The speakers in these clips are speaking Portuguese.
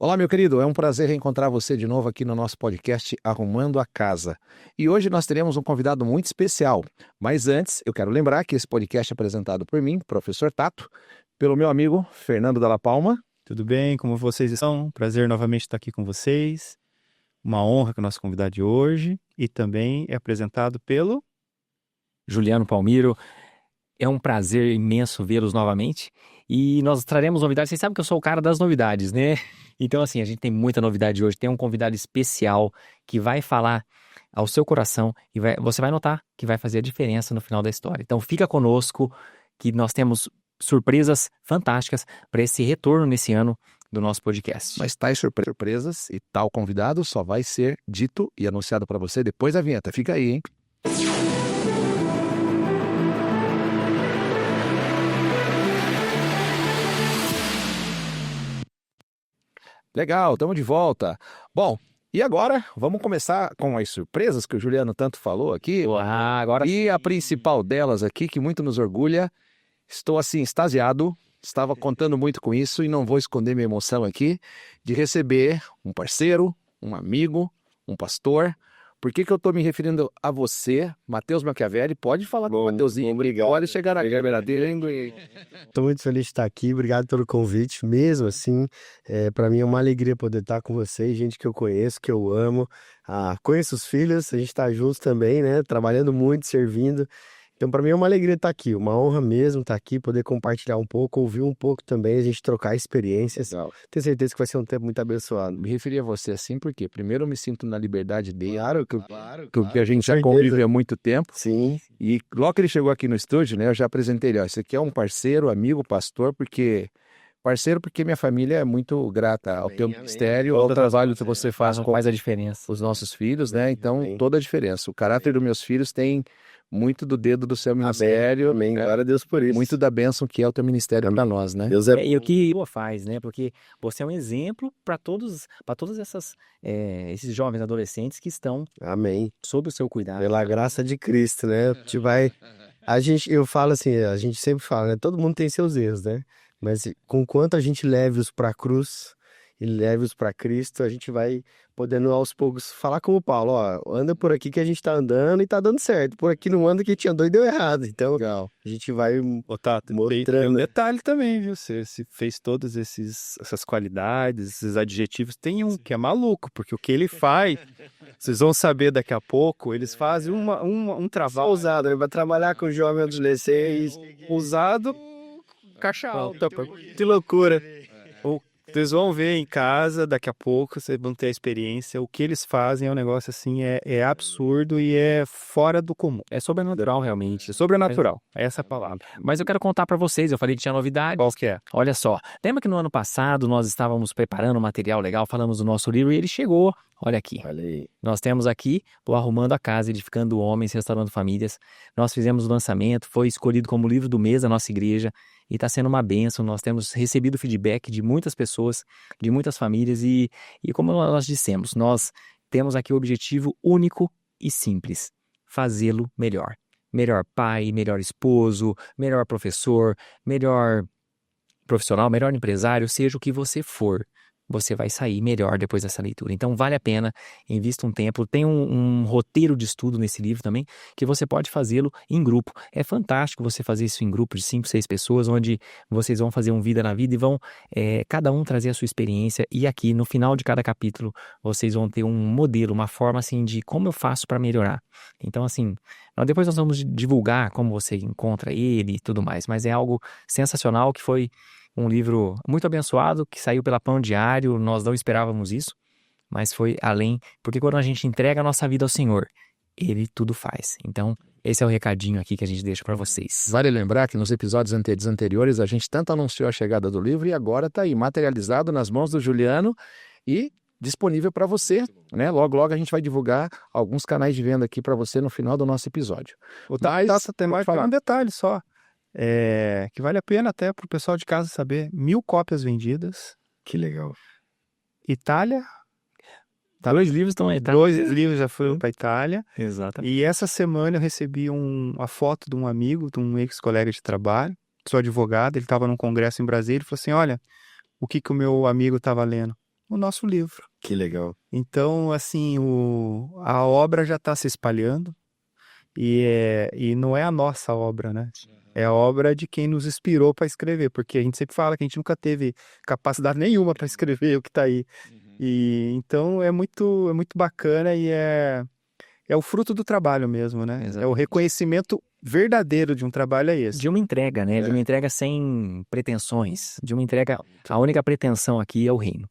Olá, meu querido, é um prazer reencontrar você de novo aqui no nosso podcast Arrumando a Casa. E hoje nós teremos um convidado muito especial. Mas antes, eu quero lembrar que esse podcast é apresentado por mim, professor Tato, pelo meu amigo Fernando Dalla Palma. Tudo bem? Como vocês estão? Prazer novamente estar aqui com vocês. Uma honra com o nosso convidado de hoje. E também é apresentado pelo... Juliano Palmiro, é um prazer imenso vê-los novamente e nós traremos novidades. Vocês sabem que eu sou o cara das novidades, né? Então, assim, a gente tem muita novidade hoje. Tem um convidado especial que vai falar ao seu coração e você vai notar que vai fazer a diferença no final da história. Então, fica conosco que nós temos surpresas fantásticas para esse retorno nesse ano do nosso podcast. Mas tais surpresas e tal convidado só vai ser dito e anunciado para você depois da vinheta. Fica aí, hein? Legal, estamos de volta. Bom, e agora vamos começar com as surpresas que o Juliano tanto falou aqui. Agora E a principal delas aqui, que muito nos orgulha, estou assim extasiado, estava contando muito com isso e não vou esconder minha emoção aqui, de receber um parceiro, um amigo, um pastor. Por que eu estou me referindo a você, Matheus Machiavelli? Pode falar com o Matheusinho. Obrigado. Pode chegar na câmera dele. Estou muito feliz de estar aqui, obrigado pelo convite, mesmo assim, para mim é uma alegria poder estar com vocês, gente que eu conheço, que eu amo, conheço os filhos, a gente está juntos também, né, trabalhando muito, servindo, então para mim é uma alegria estar aqui, uma honra mesmo estar aqui, poder compartilhar um pouco, ouvir um pouco também, a gente trocar experiências, tenho certeza que vai ser um tempo muito abençoado. Me referi a você assim porque primeiro eu me sinto na liberdade dele, Claro, que a gente já certeza. convive há muito tempo. Sim. E logo que ele chegou aqui no estúdio, né, eu já apresentei ele, ó, esse aqui é um parceiro, amigo, pastor, porque minha família é muito grata ao teu ministério, ao trabalho que você faz com faz a diferença. os nossos filhos, né? Então, Amém. toda a diferença. O caráter dos meus filhos tem muito do dedo do seu ministério, Amém, glória a Deus por isso. muito da bênção que é o teu ministério para nós, né? Deus E o que boa faz, né? Porque você é um exemplo para todos esses jovens adolescentes que estão Amém. sob o seu cuidado. Pela graça de Cristo, né? Eu falo assim, a gente sempre fala, né? Todo mundo tem seus erros, né? Mas com quanto a gente leve-os para a cruz e leve-os para Cristo, a gente vai podendo aos poucos falar como Paulo, ó, anda por aqui que a gente tá andando e tá dando certo. Por aqui não anda que tinha doido e deu errado. Então, Legal. a gente vai Ô, Tato, tem um mostrando. detalhe também, viu? Você fez todas essas qualidades, esses adjetivos. Tem um que é maluco, porque o que ele faz, vocês vão saber daqui a pouco, eles fazem um Só trabalho ousado, ele vai trabalhar com jovem adolescente. usado, caixa alta. Que loucura. Vocês vão ver em casa, daqui a pouco, vocês vão ter a experiência. O que eles fazem é um negócio assim, é absurdo e é fora do comum. É sobrenatural, realmente. É sobrenatural, é essa a palavra. Mas eu quero contar para vocês, eu falei que tinha novidade. Qual que é? Olha só, lembra que no ano passado nós estávamos preparando um material legal, falamos do nosso livro e ele chegou. Olha aqui. Olha aí. Nós temos aqui o Arrumando a Casa, Edificando Homens, Restaurando Famílias. Nós fizemos o lançamento, foi escolhido como livro do mês da nossa igreja e está sendo uma bênção. Nós temos recebido feedback de muitas pessoas, de muitas famílias e como nós dissemos, nós temos aqui o objetivo único e simples, fazê-lo melhor. Melhor pai, melhor esposo, melhor professor, melhor profissional, melhor empresário, seja o que você for. Você vai sair melhor depois dessa leitura. Então, vale a pena, invista um tempo. Tem um roteiro de estudo nesse livro também, que você pode fazê-lo em grupo. É fantástico você fazer isso em grupo de 5, 6 pessoas, onde vocês vão fazer um Vida na Vida e vão cada um trazer a sua experiência. E aqui, no final de cada capítulo, vocês vão ter um modelo, uma forma assim de como eu faço para melhorar. Então, assim, depois nós vamos divulgar como você encontra ele e tudo mais. Mas é algo sensacional que foi um livro muito abençoado, que saiu pela Pão Diário, nós não esperávamos isso, mas foi além, porque quando a gente entrega a nossa vida ao Senhor, Ele tudo faz. Então, esse é o recadinho aqui que a gente deixa para vocês. Vale lembrar que nos episódios anteriores a gente tanto anunciou a chegada do livro e agora está aí materializado nas mãos do Juliano e disponível para você, né? Logo, logo a gente vai divulgar alguns canais de venda aqui para você no final do nosso episódio. Tato, tem mais um detalhe só. Que vale a pena até para o pessoal de casa saber. 1.000 cópias vendidas. Que legal. Itália. 2 livros estão aí. 2 livros já foram para Itália. Exato. E essa semana eu recebi a foto de um amigo, de um ex-colega de trabalho. Sou advogado, ele estava num congresso em Brasília e falou assim, olha, o que o meu amigo estava lendo. o nosso livro. Que legal. Então, assim, a obra já está se espalhando e não é a nossa obra, né? É a obra de quem nos inspirou para escrever, porque a gente sempre fala que a gente nunca teve capacidade nenhuma para escrever o que está aí. E então é muito bacana e é o fruto do trabalho mesmo, né? É o Exatamente. reconhecimento verdadeiro de um trabalho é esse. De uma entrega, né? De uma entrega sem pretensões. De uma entrega. A única pretensão aqui é o reino.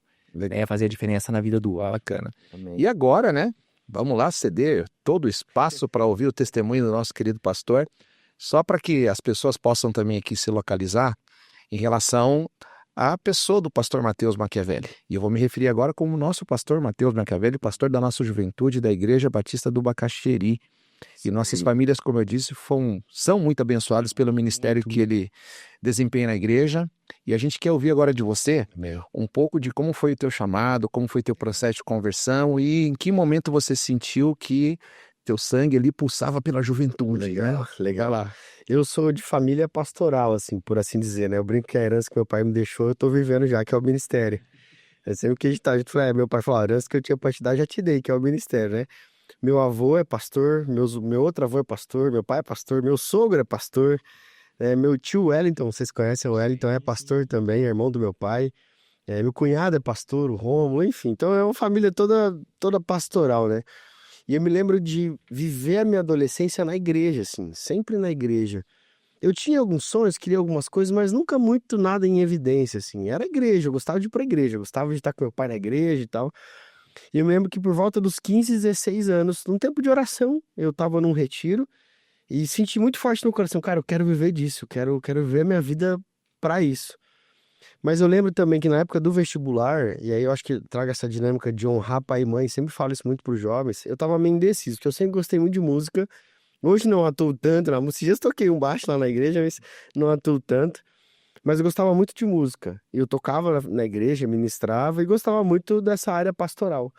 É fazer a diferença na vida do outro. Bacana. Amém. E agora, né? Vamos lá ceder todo o espaço para ouvir o testemunho do nosso querido pastor, só para que as pessoas possam também aqui se localizar em relação à pessoa do pastor Mateus Machiavelli. E eu vou me referir agora como nosso pastor Mateus Machiavelli, pastor da nossa juventude da Igreja Batista do Bacaxeri. E nossas famílias, como eu disse, são muito abençoadas pelo ministério que ele desempenha na igreja. E a gente quer ouvir agora de você um pouco de como foi o teu chamado, como foi o teu processo de conversão e em que momento você sentiu que teu sangue ali pulsava pela juventude. Legal, Né? legal. Vai lá. Eu sou de família pastoral, assim, por assim dizer, né? Eu brinco que a herança que meu pai me deixou, eu tô vivendo já, que é o ministério. É sempre que a gente tá, a gente fala, meu pai falou, a herança que eu tinha pra te dar, já te dei, que é o ministério, né? Meu avô é pastor, meu outro avô é pastor, meu pai é pastor, meu sogro é pastor, meu tio Wellington, vocês conhecem o Wellington, é pastor também, é irmão do meu pai. Meu cunhado é pastor, o Rômulo, enfim. Então é uma família toda pastoral, né? E eu me lembro de viver a minha adolescência na igreja, assim, sempre na igreja. Eu tinha alguns sonhos, queria algumas coisas, mas nunca muito nada em evidência, assim. Era igreja, eu gostava de ir pra igreja, eu gostava de estar com meu pai na igreja e tal. E eu me lembro que por volta dos 15, 16 anos, num tempo de oração, eu tava num retiro e senti muito forte no coração, cara, eu quero viver disso, quero viver a minha vida pra isso. Mas eu lembro também que na época do vestibular, e aí eu acho que traga essa dinâmica de honrar pai e mãe, sempre falo isso muito pros jovens, eu tava meio indeciso, porque eu sempre gostei muito de música. Hoje não atuo tanto na música, esses dias toquei um baixo lá na igreja, mas não atuo tanto. Mas eu gostava muito de música. Eu tocava na igreja, ministrava e gostava muito dessa área pastoral.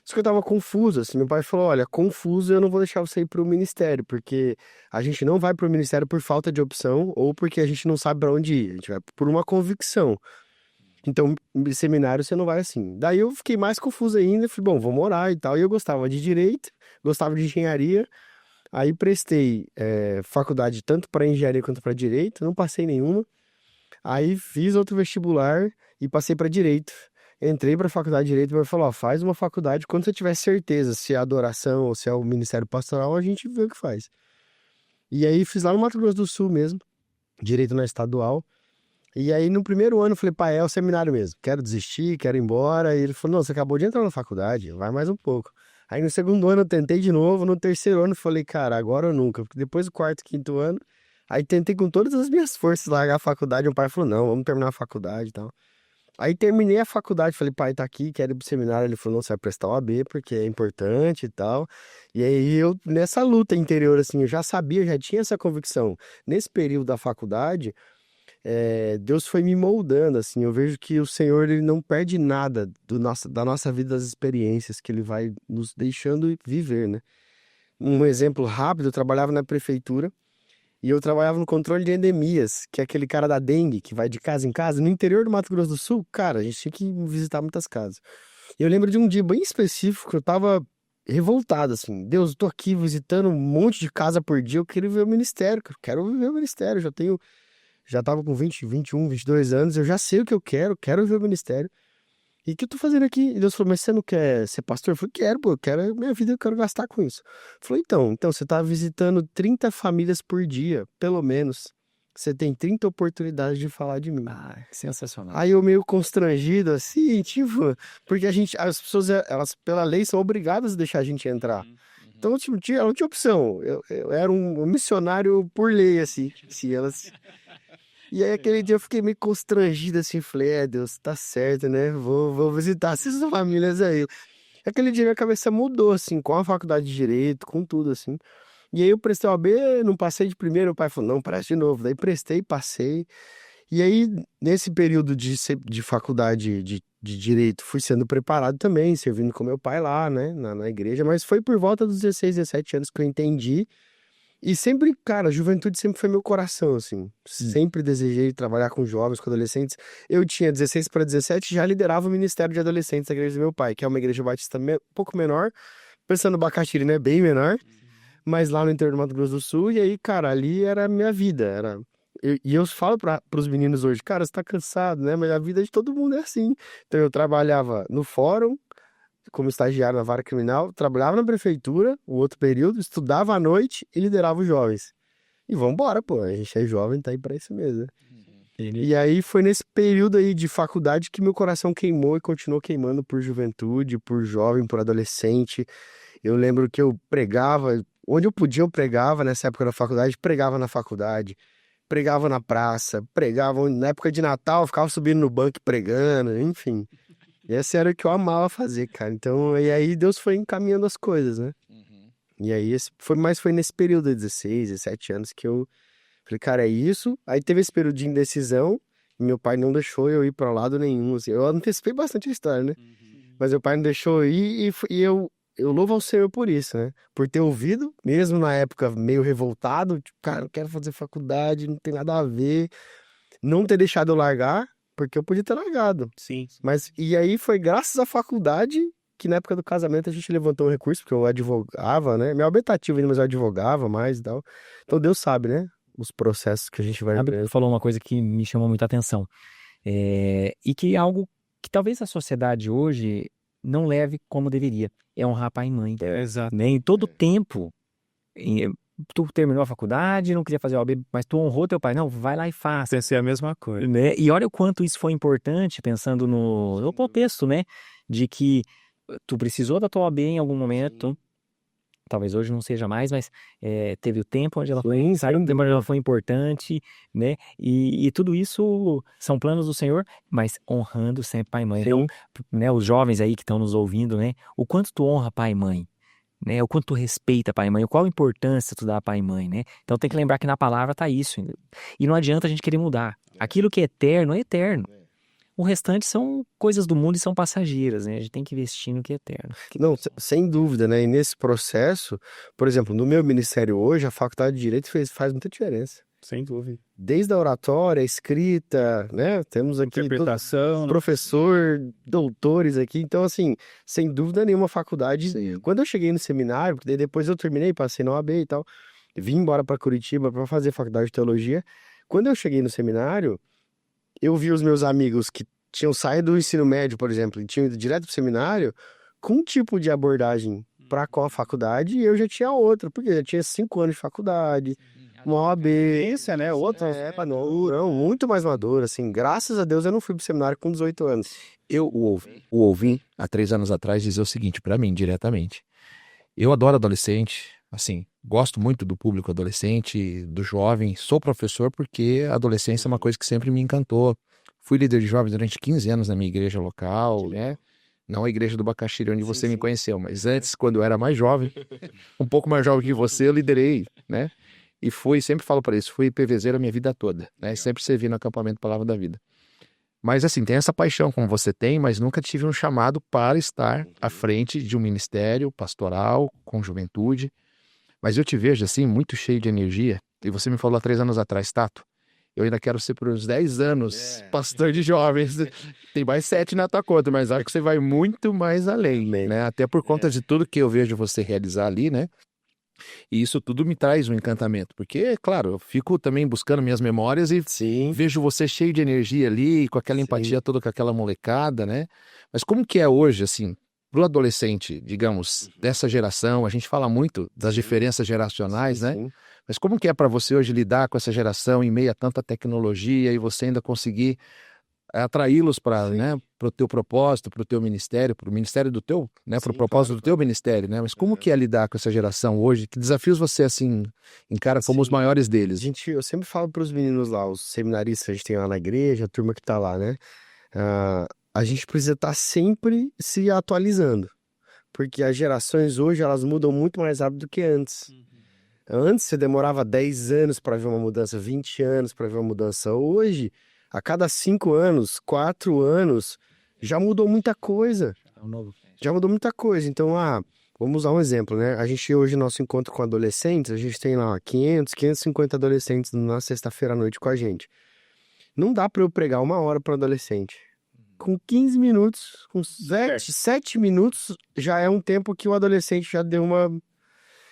Só que eu tava confuso, assim, meu pai falou, olha, confuso eu não vou deixar você ir pro ministério, porque a gente não vai pro ministério por falta de opção ou porque a gente não sabe pra onde ir, a gente vai por uma convicção. Então, seminário você não vai assim. Daí eu fiquei mais confuso ainda, falei, bom, vamos orar e tal. E eu gostava de direito, gostava de engenharia, aí prestei faculdade tanto para engenharia quanto para direito, não passei nenhuma. Aí fiz outro vestibular e passei para direito. Entrei para a faculdade de direito e ele falou, ó, faz uma faculdade quando você tiver certeza se é adoração ou se é o ministério pastoral, a gente vê o que faz. E aí fiz lá no Mato Grosso do Sul mesmo, direito na estadual. E aí no primeiro ano eu falei, pai, é o seminário mesmo, quero desistir, quero ir embora. E ele falou, não, você acabou de entrar na faculdade, vai mais um pouco. Aí no segundo ano eu tentei de novo, no terceiro ano eu falei, cara, agora ou nunca, porque depois do quarto, quinto ano, aí tentei com todas as minhas forças largar a faculdade, o pai falou, não, vamos terminar a faculdade e tal. Aí terminei a faculdade, falei, pai, tá aqui, quero ir pro seminário. Ele falou, não, você vai prestar o AB porque é importante e tal. E aí eu, nessa luta interior, assim, eu já sabia, já tinha essa convicção. Nesse período da faculdade, Deus foi me moldando, assim, eu vejo que o Senhor, ele não perde nada da nossa vida, das experiências que ele vai nos deixando viver, né? Um exemplo rápido, eu trabalhava na prefeitura e eu trabalhava no controle de endemias, que é aquele cara da dengue, que vai de casa em casa, no interior do Mato Grosso do Sul, cara, a gente tinha que visitar muitas casas. E eu lembro de um dia bem específico, eu tava revoltado, assim, Deus, eu tô aqui visitando um monte de casa por dia, eu queria ver o ministério, cara, eu quero viver o ministério, já tava com 20, 21, 22 anos, eu já sei o que eu quero ver o ministério. E o que eu tô fazendo aqui? E Deus falou, mas você não quer ser pastor? Eu falei, quero, pô, eu quero minha vida, eu quero gastar com isso. Eu falei, então você tá visitando 30 famílias por dia, pelo menos. Você tem 30 oportunidades de falar de mim. Ah, sensacional. Aí eu meio constrangido, assim, tipo, porque as pessoas, elas, pela lei, são obrigadas a deixar a gente entrar. Então, tipo, ela não tinha opção. Eu era um missionário por lei, assim, se elas... E aí aquele dia eu fiquei meio constrangido assim, falei, Deus, tá certo, né? Vou visitar essas famílias aí. Aquele dia minha cabeça mudou, assim, com a faculdade de Direito, com tudo, assim. E aí eu prestei o AB, não passei de primeiro, o pai falou, não, presta de novo. Daí prestei, passei. E aí, nesse período de faculdade de Direito, fui sendo preparado também, servindo com meu pai lá, né, na igreja. Mas foi por volta dos 16, 17 anos que eu entendi E sempre, cara, a juventude sempre foi meu coração, assim. Sempre desejei trabalhar com jovens, com adolescentes. Eu tinha 16 para 17, já liderava o Ministério de Adolescentes da igreja do meu pai, que é uma igreja batista um pouco menor, pensando no Bacaxiri, né? Bem menor, mas lá no interior do Mato Grosso do Sul. E aí, cara, ali era a minha vida. E eu falo para os meninos hoje, cara, você tá cansado, né? Mas a vida de todo mundo é assim. Então eu trabalhava no fórum, como estagiário na vara criminal, trabalhava na prefeitura, o outro período, estudava à noite e liderava os jovens. E vambora, pô, a gente é jovem, tá aí pra isso mesmo, né? E aí foi nesse período aí de faculdade que meu coração queimou e continuou queimando por juventude, por jovem, por adolescente. Eu lembro que eu pregava, onde eu podia eu pregava nessa época da faculdade, pregava na faculdade, pregava na praça, pregava na época de Natal, eu ficava subindo no banco e pregando, enfim. E essa era o que eu amava fazer, cara. Então, e aí Deus foi encaminhando as coisas, né? E aí foi nesse período de 16, 17 anos que eu falei, cara, é isso. Aí teve esse período de indecisão, e meu pai não deixou eu ir pra lado nenhum, assim. Eu antecipei bastante a história, né? Mas meu pai não deixou eu ir e eu louvo ao Senhor por isso, né? Por ter ouvido, mesmo na época meio revoltado, tipo, cara, não quero fazer faculdade, não tem nada a ver. Não ter deixado eu largar, porque eu podia ter largado. Sim. Mas, e aí foi graças à faculdade que na época do casamento a gente levantou um recurso, porque eu advogava, né? Minha objetiva ainda, mas eu advogava mais e tal. Então Deus sabe, né? Os processos que a gente vai Sabe, vendo. tu falou uma coisa que me chamou muita atenção. E que é algo que talvez a sociedade hoje não leve como deveria. É honrar pai e mãe. Exato. Né? Em todo tempo, tu terminou a faculdade, não queria fazer OAB, mas tu honrou teu pai. Não, vai lá e faz. Pensei a mesma coisa. Né? E olha o quanto isso foi importante, pensando no contexto, né? De que tu precisou da tua OAB em algum momento. Talvez hoje não seja mais, mas teve o tempo onde ela foi, sabe, o tempo onde ela foi importante, né? E tudo isso são planos do Senhor, mas honrando sempre pai e mãe. Então, né, os jovens aí que estão nos ouvindo, né? O quanto tu honra pai e mãe, né? O quanto tu respeita pai e mãe, qual a importância tu dá a pai e mãe, né? Então tem que lembrar que na palavra tá isso. E não adianta a gente querer mudar. Aquilo que é eterno é eterno. O restante são coisas do mundo e são passageiras, né? A gente tem que investir no que é eterno. Não, sem dúvida, né? E nesse processo, por exemplo, no meu ministério hoje, a faculdade de Direito faz muita diferença. Sem dúvida. Desde a oratória, a escrita, né? Temos aqui Interpretação, professor, doutores aqui. Então, assim, sem dúvida nenhuma, a faculdade. Sim. Quando eu cheguei no seminário, porque daí depois eu terminei, passei na OAB e tal, vim embora para Curitiba para fazer faculdade de teologia. Quando eu cheguei no seminário, eu vi os meus amigos que tinham saído do ensino médio, por exemplo, e tinham ido direto pro seminário, com um tipo de abordagem para com a faculdade, e eu já tinha outra, porque eu já tinha 5 anos de faculdade, uma OAB. experiência, né? Outra. Não, muito mais maduro, assim. Graças a Deus eu não fui pro seminário com 18 anos. Eu o ouvi há 3 anos atrás dizer o seguinte para mim, diretamente. Eu adoro adolescente, assim, gosto muito do público adolescente, do jovem. Sou professor porque a adolescência é uma coisa que sempre me encantou. Fui líder de jovens durante 15 anos na minha igreja local, né? Não a igreja do Bacaxiri, onde você me conheceu, mas antes, quando eu era mais jovem, um pouco mais jovem que você, eu liderei, né? E sempre falo para isso, fui PVZero a minha vida toda, né? Sempre servi no acampamento Palavra da Vida. Mas assim, tem essa paixão como você tem, mas nunca tive um chamado para estar à frente de um ministério pastoral, com juventude. Mas eu te vejo assim, muito cheio de energia. E você me falou há 3 anos atrás, Tato, eu ainda quero ser por uns 10 anos pastor de jovens. Tem mais 7 na tua conta, mas acho que você vai muito mais além, né? Até por conta de tudo que eu vejo você realizar ali, né? E isso tudo me traz um encantamento, porque, claro, eu fico também buscando minhas memórias e vejo você cheio de energia ali, com aquela empatia toda com aquela molecada, né? Mas como que é hoje, assim, pro adolescente, digamos, dessa geração? A gente fala muito das diferenças geracionais, né? Mas como que é para você hoje lidar com essa geração em meio a tanta tecnologia e você ainda conseguir atraí-los para, né, pro teu propósito, pro teu ministério, pro ministério do teu, né, pro propósito do teu ministério, né? Mas como que é lidar com essa geração hoje? Que desafios você, assim, encara como os maiores deles? Eu sempre falo para os meninos lá, os seminaristas que a gente tem lá na igreja, a turma que tá lá, né? A gente precisa estar sempre se atualizando, porque as gerações hoje, elas mudam muito mais rápido do que antes. Antes você demorava 10 anos para ver uma mudança, 20 anos para ver uma mudança. Hoje, a cada 5 anos, 4 anos, já mudou muita coisa. Já mudou muita coisa. Então, vamos usar um exemplo, né? A gente hoje, nosso encontro com adolescentes, a gente tem lá 500, 550 adolescentes na sexta-feira à noite com a gente. Não dá para eu pregar 1 hora para adolescente. Com 15 minutos, com 7 minutos, já é um tempo que o adolescente já deu uma...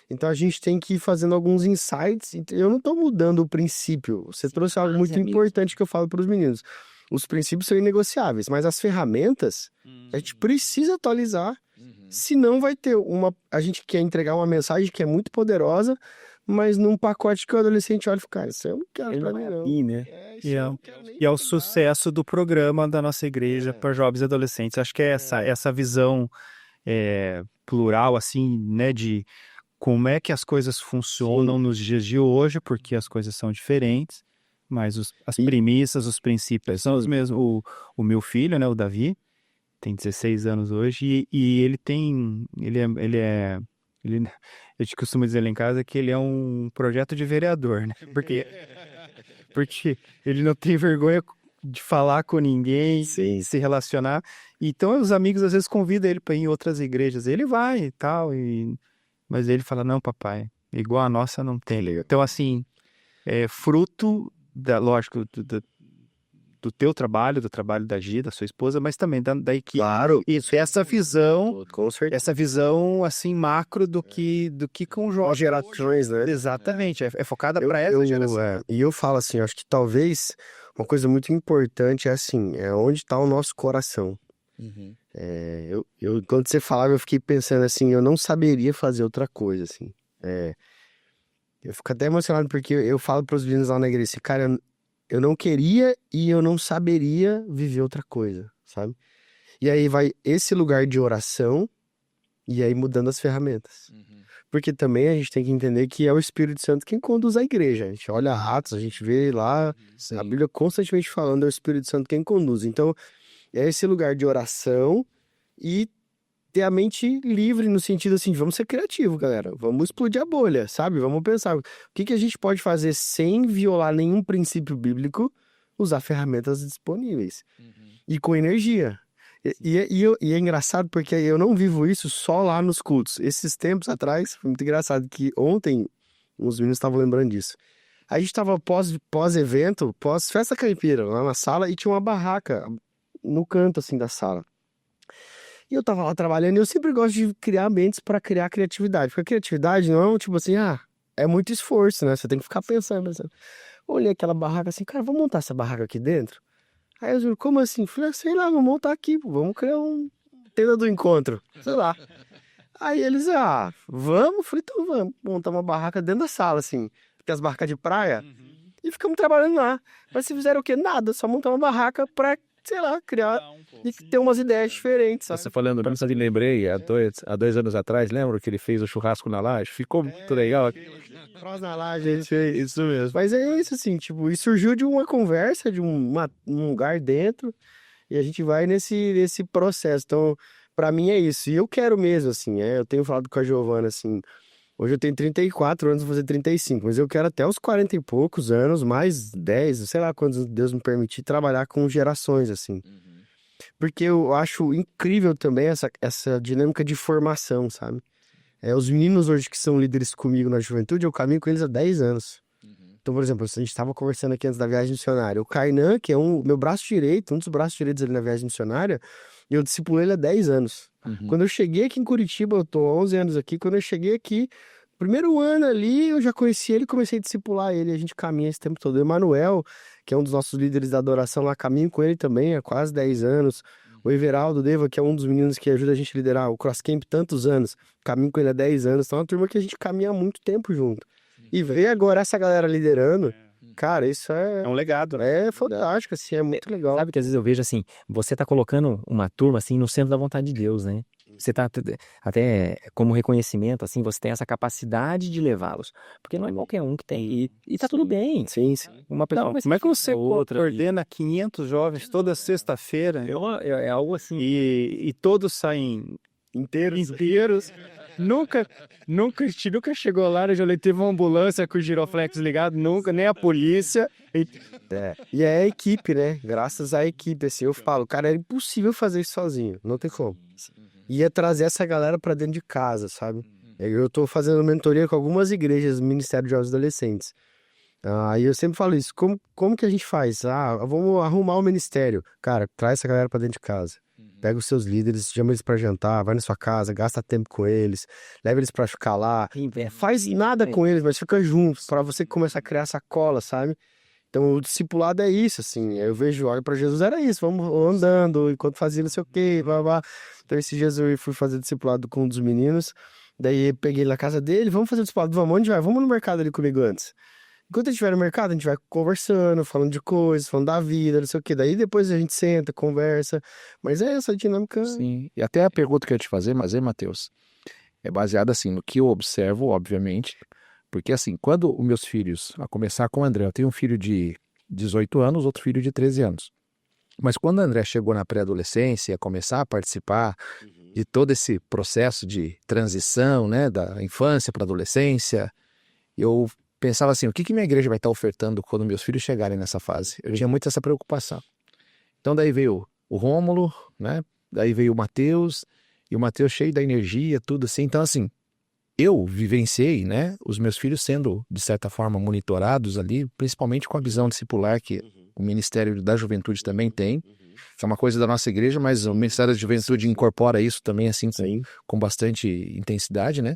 Então a gente tem que ir fazendo alguns insights. Eu não estou mudando o princípio. Você trouxe algo muito importante que eu falo para os meninos. Os princípios são inegociáveis, mas as ferramentas a gente precisa atualizar. Senão vai ter uma... A gente quer entregar uma mensagem que é muito poderosa, mas num pacote que o adolescente olha e fala, cara, isso eu não quero pra mim, não. né? Isso E eu é, não quero nem e é o pegar. sucesso do programa da nossa igreja para jovens e adolescentes. Acho que é essa visão plural, assim, né, de como é que as coisas funcionam nos dias de hoje, porque as coisas são diferentes, mas as premissas, os princípios são os mesmos. O meu filho, né, o Davi, tem 16 anos hoje e ele eu te costumo dizer lá em casa que ele é um projeto de vereador, né? Porque ele não tem vergonha de falar com ninguém, se relacionar. Então os amigos às vezes convidam ele para ir em outras igrejas. Ele vai e tal, mas ele fala, não, papai, igual a nossa não tem. Então assim, é fruto, lógico, do teu trabalho, do trabalho da Gi, da sua esposa, mas também da equipe. Claro. Isso, essa visão, Com certeza. essa visão assim macro do que com As jovens. gerações, né? Exatamente, é focada para essa geração. E eu falo assim, eu acho que talvez uma coisa muito importante é assim, é onde está o nosso coração. Quando você falava, eu fiquei pensando assim, eu não saberia fazer outra coisa, assim. Eu fico até emocionado porque eu falo para os meninos lá na igreja assim, cara, eu não queria e eu não saberia viver outra coisa, sabe? E aí vai esse lugar de oração e aí mudando as ferramentas. Porque também a gente tem que entender que é o Espírito Santo quem conduz a igreja. A gente olha Atos, a gente vê lá, a Bíblia constantemente falando, é o Espírito Santo quem conduz. Então, é esse lugar de oração e ter a mente livre no sentido assim, vamos ser criativos, galera. Vamos explodir a bolha, sabe? Vamos pensar, o que a gente pode fazer sem violar nenhum princípio bíblico, usar ferramentas disponíveis. E com energia. E é engraçado porque eu não vivo isso só lá nos cultos. Esses tempos atrás, foi muito engraçado que ontem, uns meninos estavam lembrando disso. A gente estava pós-evento, pós-festa caipira, lá na sala, e tinha uma barraca no canto, assim, da sala. E eu tava lá trabalhando e eu sempre gosto de criar ambientes para criar criatividade. Porque a criatividade não é um tipo assim, é muito esforço, né? Você tem que ficar pensando. Olhei aquela barraca assim, cara, vamos montar essa barraca aqui dentro? Aí eu digo, como assim? Falei, sei lá, vamos montar aqui, vamos criar um tenda do encontro, sei lá. Aí eles, vamos? Falei, então vamos montar uma barraca dentro da sala, assim, tem as barracas de praia, e ficamos trabalhando lá. Mas se fizeram o quê? Nada, só montar uma barraca pra, sei lá, criar e ter umas ideias diferentes, sabe? Você falando nisso, eu lembrei, há 2 anos atrás, lembra que ele fez o churrasco na laje? Ficou muito legal. Nós na laje, isso mesmo. Mas é isso, assim, tipo, e surgiu de uma conversa, de um lugar dentro, e a gente vai nesse processo. Então, pra mim é isso. E eu quero mesmo, assim, eu tenho falado com a Giovana, assim, hoje eu tenho 34 anos, vou fazer 35, mas eu quero até os 40 e poucos anos, mais 10, sei lá quantos Deus me permitir, trabalhar com gerações, assim. Porque eu acho incrível também essa dinâmica de formação, sabe? Os meninos hoje que são líderes comigo na juventude, eu caminho com eles há 10 anos. Então, por exemplo, a gente estava conversando aqui antes da viagem missionária. O Kainan, que é meu braço direito, um dos braços direitos ali na viagem missionária, eu discipulei ele há 10 anos. Quando eu cheguei aqui em Curitiba, eu tô há 11 anos aqui, quando eu cheguei aqui, primeiro ano ali, eu já conheci ele e comecei a discipular ele, a gente caminha esse tempo todo. O Emanuel, que é um dos nossos líderes da adoração lá, caminho com ele também há quase 10 anos. O Everaldo Deva, que é um dos meninos que ajuda a gente a liderar o Cross Camp tantos anos, caminho com ele há 10 anos. Então é uma turma que a gente caminha há muito tempo junto. E ver agora essa galera liderando, cara, isso É um legado, né? é fantástico, assim, é muito legal. Sabe que às vezes eu vejo assim, você tá colocando uma turma assim no centro da vontade de Deus, né? Você tá até como reconhecimento, assim, você tem essa capacidade de levá-los. Porque não é qualquer um que tem. E tá tudo bem. Sim, sim. Uma pessoa Não, vai como é que ser você outra. coordena 500 jovens toda sexta-feira É algo assim. e todos saem inteiros? A gente nunca chegou lá, eu já teve uma ambulância com o giroflex ligado, nunca, nem a polícia. E é a equipe, né? Graças à equipe, assim, eu falo, cara, é impossível fazer isso sozinho, não tem como. ia trazer essa galera para dentro de casa, sabe? Eu tô fazendo mentoria com algumas igrejas do Ministério de Jovens e Adolescentes. Aí eu sempre falo isso, como que a gente faz? Vamos arrumar o ministério. Cara, traz essa galera para dentro de casa. Pega os seus líderes, chama eles para jantar, vai na sua casa, gasta tempo com eles, leva eles para ficar lá. Faz nada com eles, mas fica junto, para você começar a criar essa cola, sabe? Então, o discipulado é isso, assim. Eu vejo, olho para Jesus, era isso, vamos andando, enquanto fazia não sei o quê, blá, blá. Então, esses dias eu fui fazer discipulado com um dos meninos, daí eu peguei ele na casa dele, vamos fazer discipulado, vamos, onde vai? Vamos no mercado ali comigo antes. Enquanto a gente estiver no mercado, a gente vai conversando, falando de coisas, falando da vida, não sei o quê. Daí depois a gente senta, conversa. Mas é essa dinâmica. Sim. E até a pergunta que eu ia te fazer, mas Matheus, é baseada assim no que eu observo, obviamente. Porque assim, quando os meus filhos, a começar com o André, eu tenho um filho de 18 anos, outro filho de 13 anos. Mas quando o André chegou na pré-adolescência, a começar a participar de todo esse processo de transição, né, da infância para a adolescência, eu pensava assim, o que minha igreja vai estar ofertando quando meus filhos chegarem nessa fase? Eu tinha muito essa preocupação. Então daí veio o Rômulo, né? Daí veio o Matheus, e o Matheus cheio da energia, tudo assim. Então assim, eu vivenciei, né, os meus filhos sendo, de certa forma, monitorados ali, principalmente com a visão discipular que o Ministério da Juventude também tem, que é uma coisa da nossa igreja, mas o Ministério da Juventude incorpora isso também, assim, com bastante intensidade, né?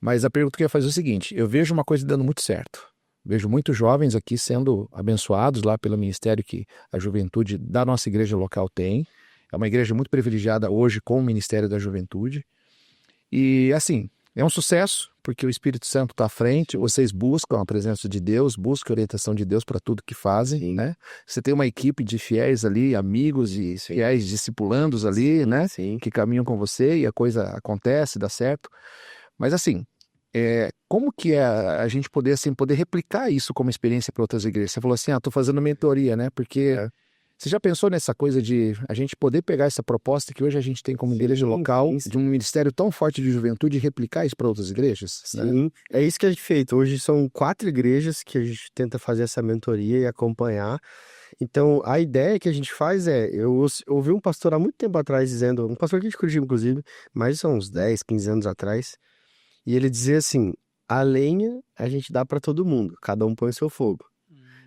Mas a pergunta que eu ia fazer é o seguinte, eu vejo uma coisa dando muito certo. Vejo muitos jovens aqui sendo abençoados lá pelo ministério que a juventude da nossa igreja local tem. É uma igreja muito privilegiada hoje com o Ministério da Juventude. E assim, é um sucesso, porque o Espírito Santo está à frente, vocês buscam a presença de Deus, buscam a orientação de Deus para tudo que fazem, né? Você tem uma equipe de fiéis ali, amigos e fiéis discipulandos ali, né? Que caminham com você e a coisa acontece, dá certo. Mas assim, como que é a gente poder replicar isso como experiência para outras igrejas? Você falou assim, tô fazendo mentoria, né? Porque você já pensou nessa coisa de a gente poder pegar essa proposta que hoje a gente tem como igreja local, de um ministério tão forte de juventude e replicar isso para outras igrejas? Sim, né? É isso que a gente feito. Hoje são 4 igrejas que a gente tenta fazer essa mentoria e acompanhar. Então, a ideia que a gente faz eu ouvi um pastor há muito tempo atrás dizendo, um pastor aqui de Curitiba, inclusive, mas são uns 10, 15 anos atrás, e ele dizia assim, a lenha a gente dá para todo mundo, cada um põe o seu fogo.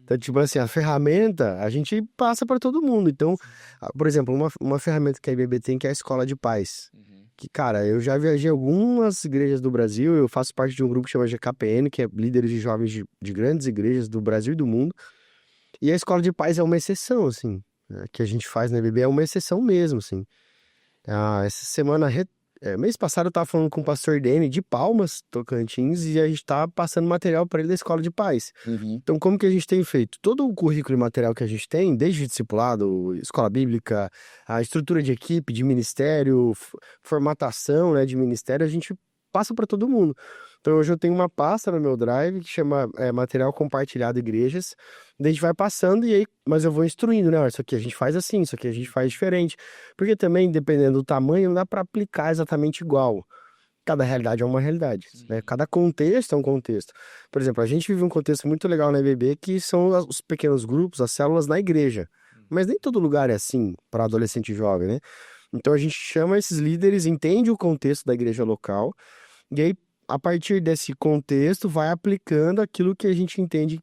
Então, tipo assim, a ferramenta a gente passa para todo mundo. Então, por exemplo, uma ferramenta que a IBB tem que é a Escola de Paz. Que, cara, eu já viajei algumas igrejas do Brasil, eu faço parte de um grupo que chama GKPN, que é líderes de jovens de grandes igrejas do Brasil e do mundo. E a Escola de Paz é uma exceção, assim, que a gente faz na IBB é uma exceção mesmo, assim. Essa semana, mês passado eu tava falando com o pastor Dene de Palmas, Tocantins, e a gente tá passando material para ele da Escola de Paz. Então, como que a gente tem feito? Todo o currículo e material que a gente tem, desde discipulado, escola bíblica, a estrutura de equipe, de ministério, formatação, né, de ministério, a gente passa para todo mundo. Então, hoje eu tenho uma pasta no meu Drive que chama Material Compartilhado Igrejas. Daí a gente vai passando e aí, mas eu vou instruindo, né? Isso aqui a gente faz assim, isso aqui a gente faz diferente. Porque também, dependendo do tamanho, não dá para aplicar exatamente igual. Cada realidade é uma realidade, né? Cada contexto é um contexto. Por exemplo, a gente vive um contexto muito legal na IBB que são os pequenos grupos, as células na igreja. Mas nem todo lugar é assim para adolescente e jovem, né? Então a gente chama esses líderes, entende o contexto da igreja local e aí, a partir desse contexto, vai aplicando aquilo que a gente entende,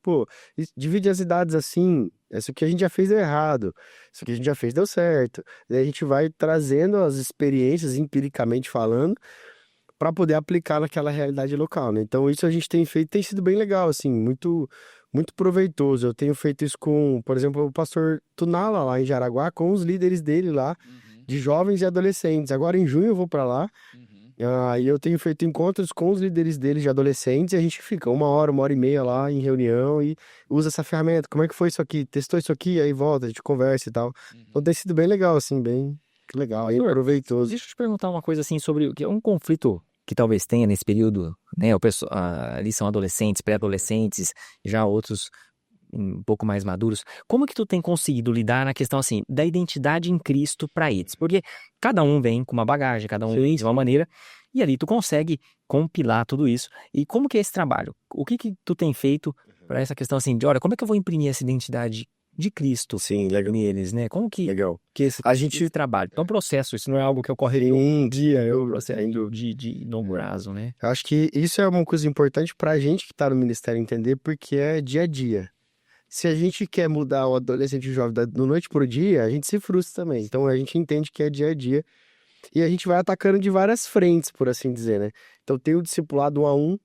divide as idades assim, isso que a gente já fez deu errado, isso que a gente já fez deu certo. Daí a gente vai trazendo as experiências, empiricamente falando, para poder aplicar naquela realidade local, né? Então isso a gente tem feito, tem sido bem legal, assim, muito, muito proveitoso. Eu tenho feito isso com, por exemplo, o pastor Tunala lá em Jaraguá, com os líderes dele lá, de jovens e adolescentes. Agora em junho eu vou para lá, e eu tenho feito encontros com os líderes deles de adolescentes e a gente fica 1 hora e meia lá em reunião e usa essa ferramenta. Como é que foi isso aqui? Testou isso aqui? Aí volta, a gente conversa e tal. Então tem sido bem legal, assim, bem legal, bem proveitoso. Deixa eu te perguntar uma coisa assim sobre o que é um conflito que talvez tenha nesse período, né? Ali são adolescentes, pré-adolescentes, já outros um pouco mais maduros. Como que tu tem conseguido lidar na questão assim da identidade em Cristo para eles? Porque cada um vem com uma bagagem, cada um vem de uma maneira, e ali tu consegue compilar tudo isso. E como que é esse trabalho? O que tu tem feito para essa questão assim de, olha, como é que eu vou imprimir essa identidade de Cristo Sim, legal. neles, né? Como que Legal. esse, A gente- esse trabalho? É um processo, isso não é algo que ocorre em Um dia, um processo de longo prazo, né? eu acho que isso é uma coisa importante pra gente que tá no ministério entender, porque é dia a dia. Se a gente quer mudar o adolescente e o jovem do noite pro dia, a gente se frustra também. Então a gente entende que é dia a dia e a gente vai atacando de várias frentes, por assim dizer, né? Então tem o discipulado 1 a 1,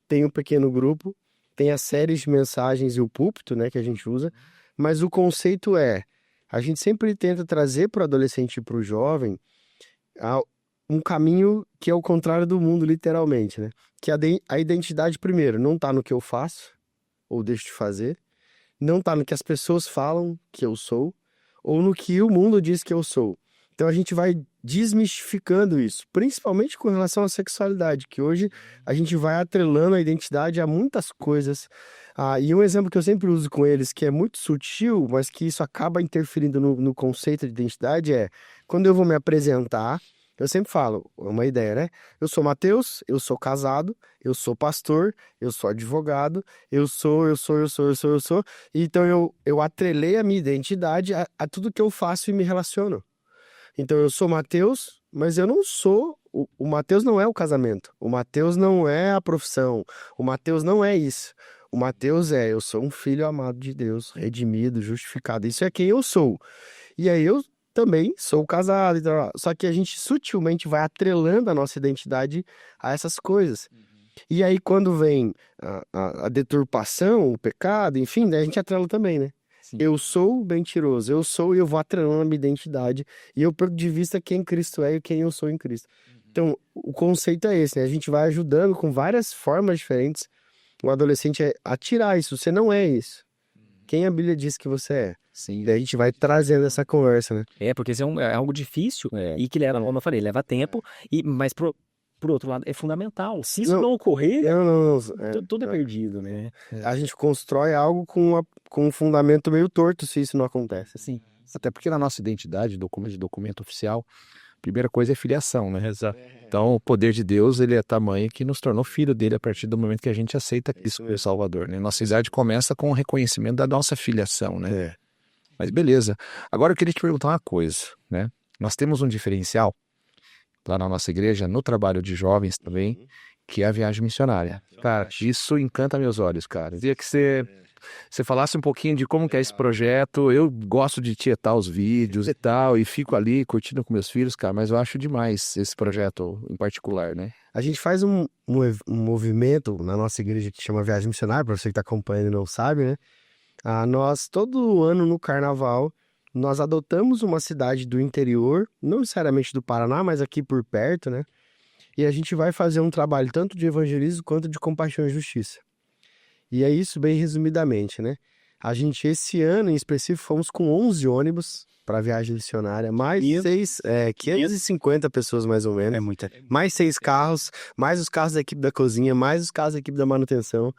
tem o pequeno grupo, tem as séries de mensagens e o púlpito, né, que a gente usa, mas o conceito é, a gente sempre tenta trazer para o adolescente e para o jovem um caminho que é o contrário do mundo, literalmente, né? Que a identidade, primeiro, não tá no que eu faço ou deixo de fazer, não tá no que as pessoas falam que eu sou, ou no que o mundo diz que eu sou. Então a gente vai desmistificando isso, principalmente com relação à sexualidade, que hoje a gente vai atrelando a identidade a muitas coisas. E um exemplo que eu sempre uso com eles, que é muito sutil, mas que isso acaba interferindo no conceito de identidade, é quando eu vou me apresentar, eu sempre falo, é uma ideia, né? Eu sou Mateus, eu sou casado, eu sou pastor, eu sou advogado, eu sou. Então eu atrelei a minha identidade a tudo que eu faço e me relaciono. Então eu sou Mateus, mas eu não sou. O Mateus não é o casamento. O Mateus não é a profissão. O Mateus não é isso. O Mateus eu sou um filho amado de Deus, redimido, justificado. Isso é quem eu sou. E aí eu também sou casado. Então, só que a gente sutilmente vai atrelando a nossa identidade a essas coisas. E aí quando vem a deturpação, o pecado, enfim, daí a gente atrela também, né? Sim. Eu sou mentiroso, eu sou e eu vou atrelando a minha identidade. E eu perco de vista quem Cristo é e quem eu sou em Cristo. Então, o conceito é esse, né? A gente vai ajudando com várias formas diferentes o adolescente a tirar isso. Você não é isso. Quem a Bíblia diz que você é? Sim. Daí a gente vai trazendo essa conversa, né? Porque isso é algo difícil e que leva, como eu falei, leva tempo, mas por outro lado, é fundamental. Se isso não ocorrer, Não. tudo é perdido, né? A gente constrói algo com um fundamento meio torto se isso não acontece. Assim, Até porque na nossa identidade, documento oficial, a primeira coisa é filiação, né? exato. Então, o poder de Deus, ele é tamanho que nos tornou filho dele a partir do momento que a gente aceita Cristo como Salvador, né? Nossa idade começa com o reconhecimento da nossa filiação, né? Mas beleza. Agora eu queria te perguntar uma coisa, né? Nós temos um diferencial lá na nossa igreja, no trabalho de jovens também, que é a viagem missionária. Cara, isso encanta meus olhos, cara. Eu queria que você falasse um pouquinho de como que é esse projeto. Eu gosto de tietar os vídeos e tal, e fico ali curtindo com meus filhos, cara, mas eu acho demais esse projeto em particular, né? A gente faz um movimento na nossa igreja que chama Viagem Missionária, para você que está acompanhando e não sabe, né? Nós, todo ano no Carnaval, nós adotamos uma cidade do interior, não necessariamente do Paraná, mas aqui por perto, né? E a gente vai fazer um trabalho tanto de evangelismo quanto de compaixão e justiça. E é isso bem resumidamente, né? A gente, esse ano em específico, fomos com 11 ônibus para a viagem missionária, mais 550 pessoas mais ou menos. É muita. Mais 6 carros, mais os carros da equipe da cozinha, mais os carros da equipe da manutenção.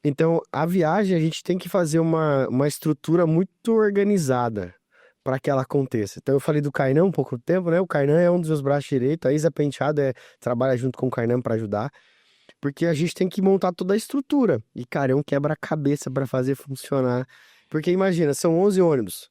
Então, a viagem, a gente tem que fazer uma estrutura muito organizada para que ela aconteça. Então, eu falei do Kainan um pouco tempo, né? O Kainan é um dos meus braços direitos, a Isa Penteado trabalha junto com o Kainan para ajudar, porque a gente tem que montar toda a estrutura. E, cara, é um quebra-cabeça para fazer funcionar. Porque, imagina, são 11 ônibus.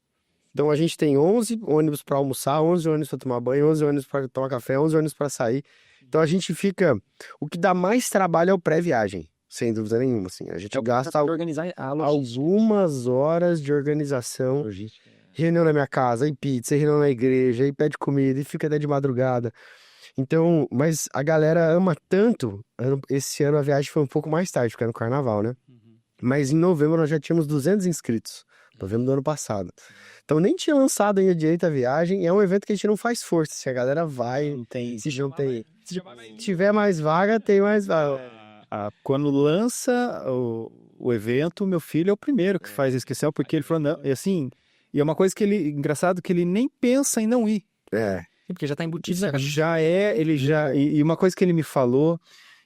Então, a gente tem 11 ônibus para almoçar, 11 ônibus para tomar banho, 11 ônibus para tomar café, 11 ônibus para sair. Então, a gente fica... O que dá mais trabalho é o pré-viagem. Sem dúvida nenhuma, assim. A gente gasta organizar a logística. algumas horas de organização. Reunião na minha casa, e pizza, e reunião na igreja, e pede comida, e fica até de madrugada. Então, mas a galera ama tanto. Esse ano a viagem foi um pouco mais tarde, porque era no carnaval, né? Mas em novembro nós já tínhamos 200 inscritos. Novembro do ano passado. Então nem tinha lançado ainda direito a viagem. E é um evento que a gente não faz força. Se a galera vai, se tiver mais vaga, tem mais vaga. Quando lança o evento, meu filho é o primeiro que faz a inscrição, porque ele falou, não, e assim, e é uma coisa que engraçado que ele nem pensa em não ir. Porque já tá embutido. E uma coisa que ele me falou,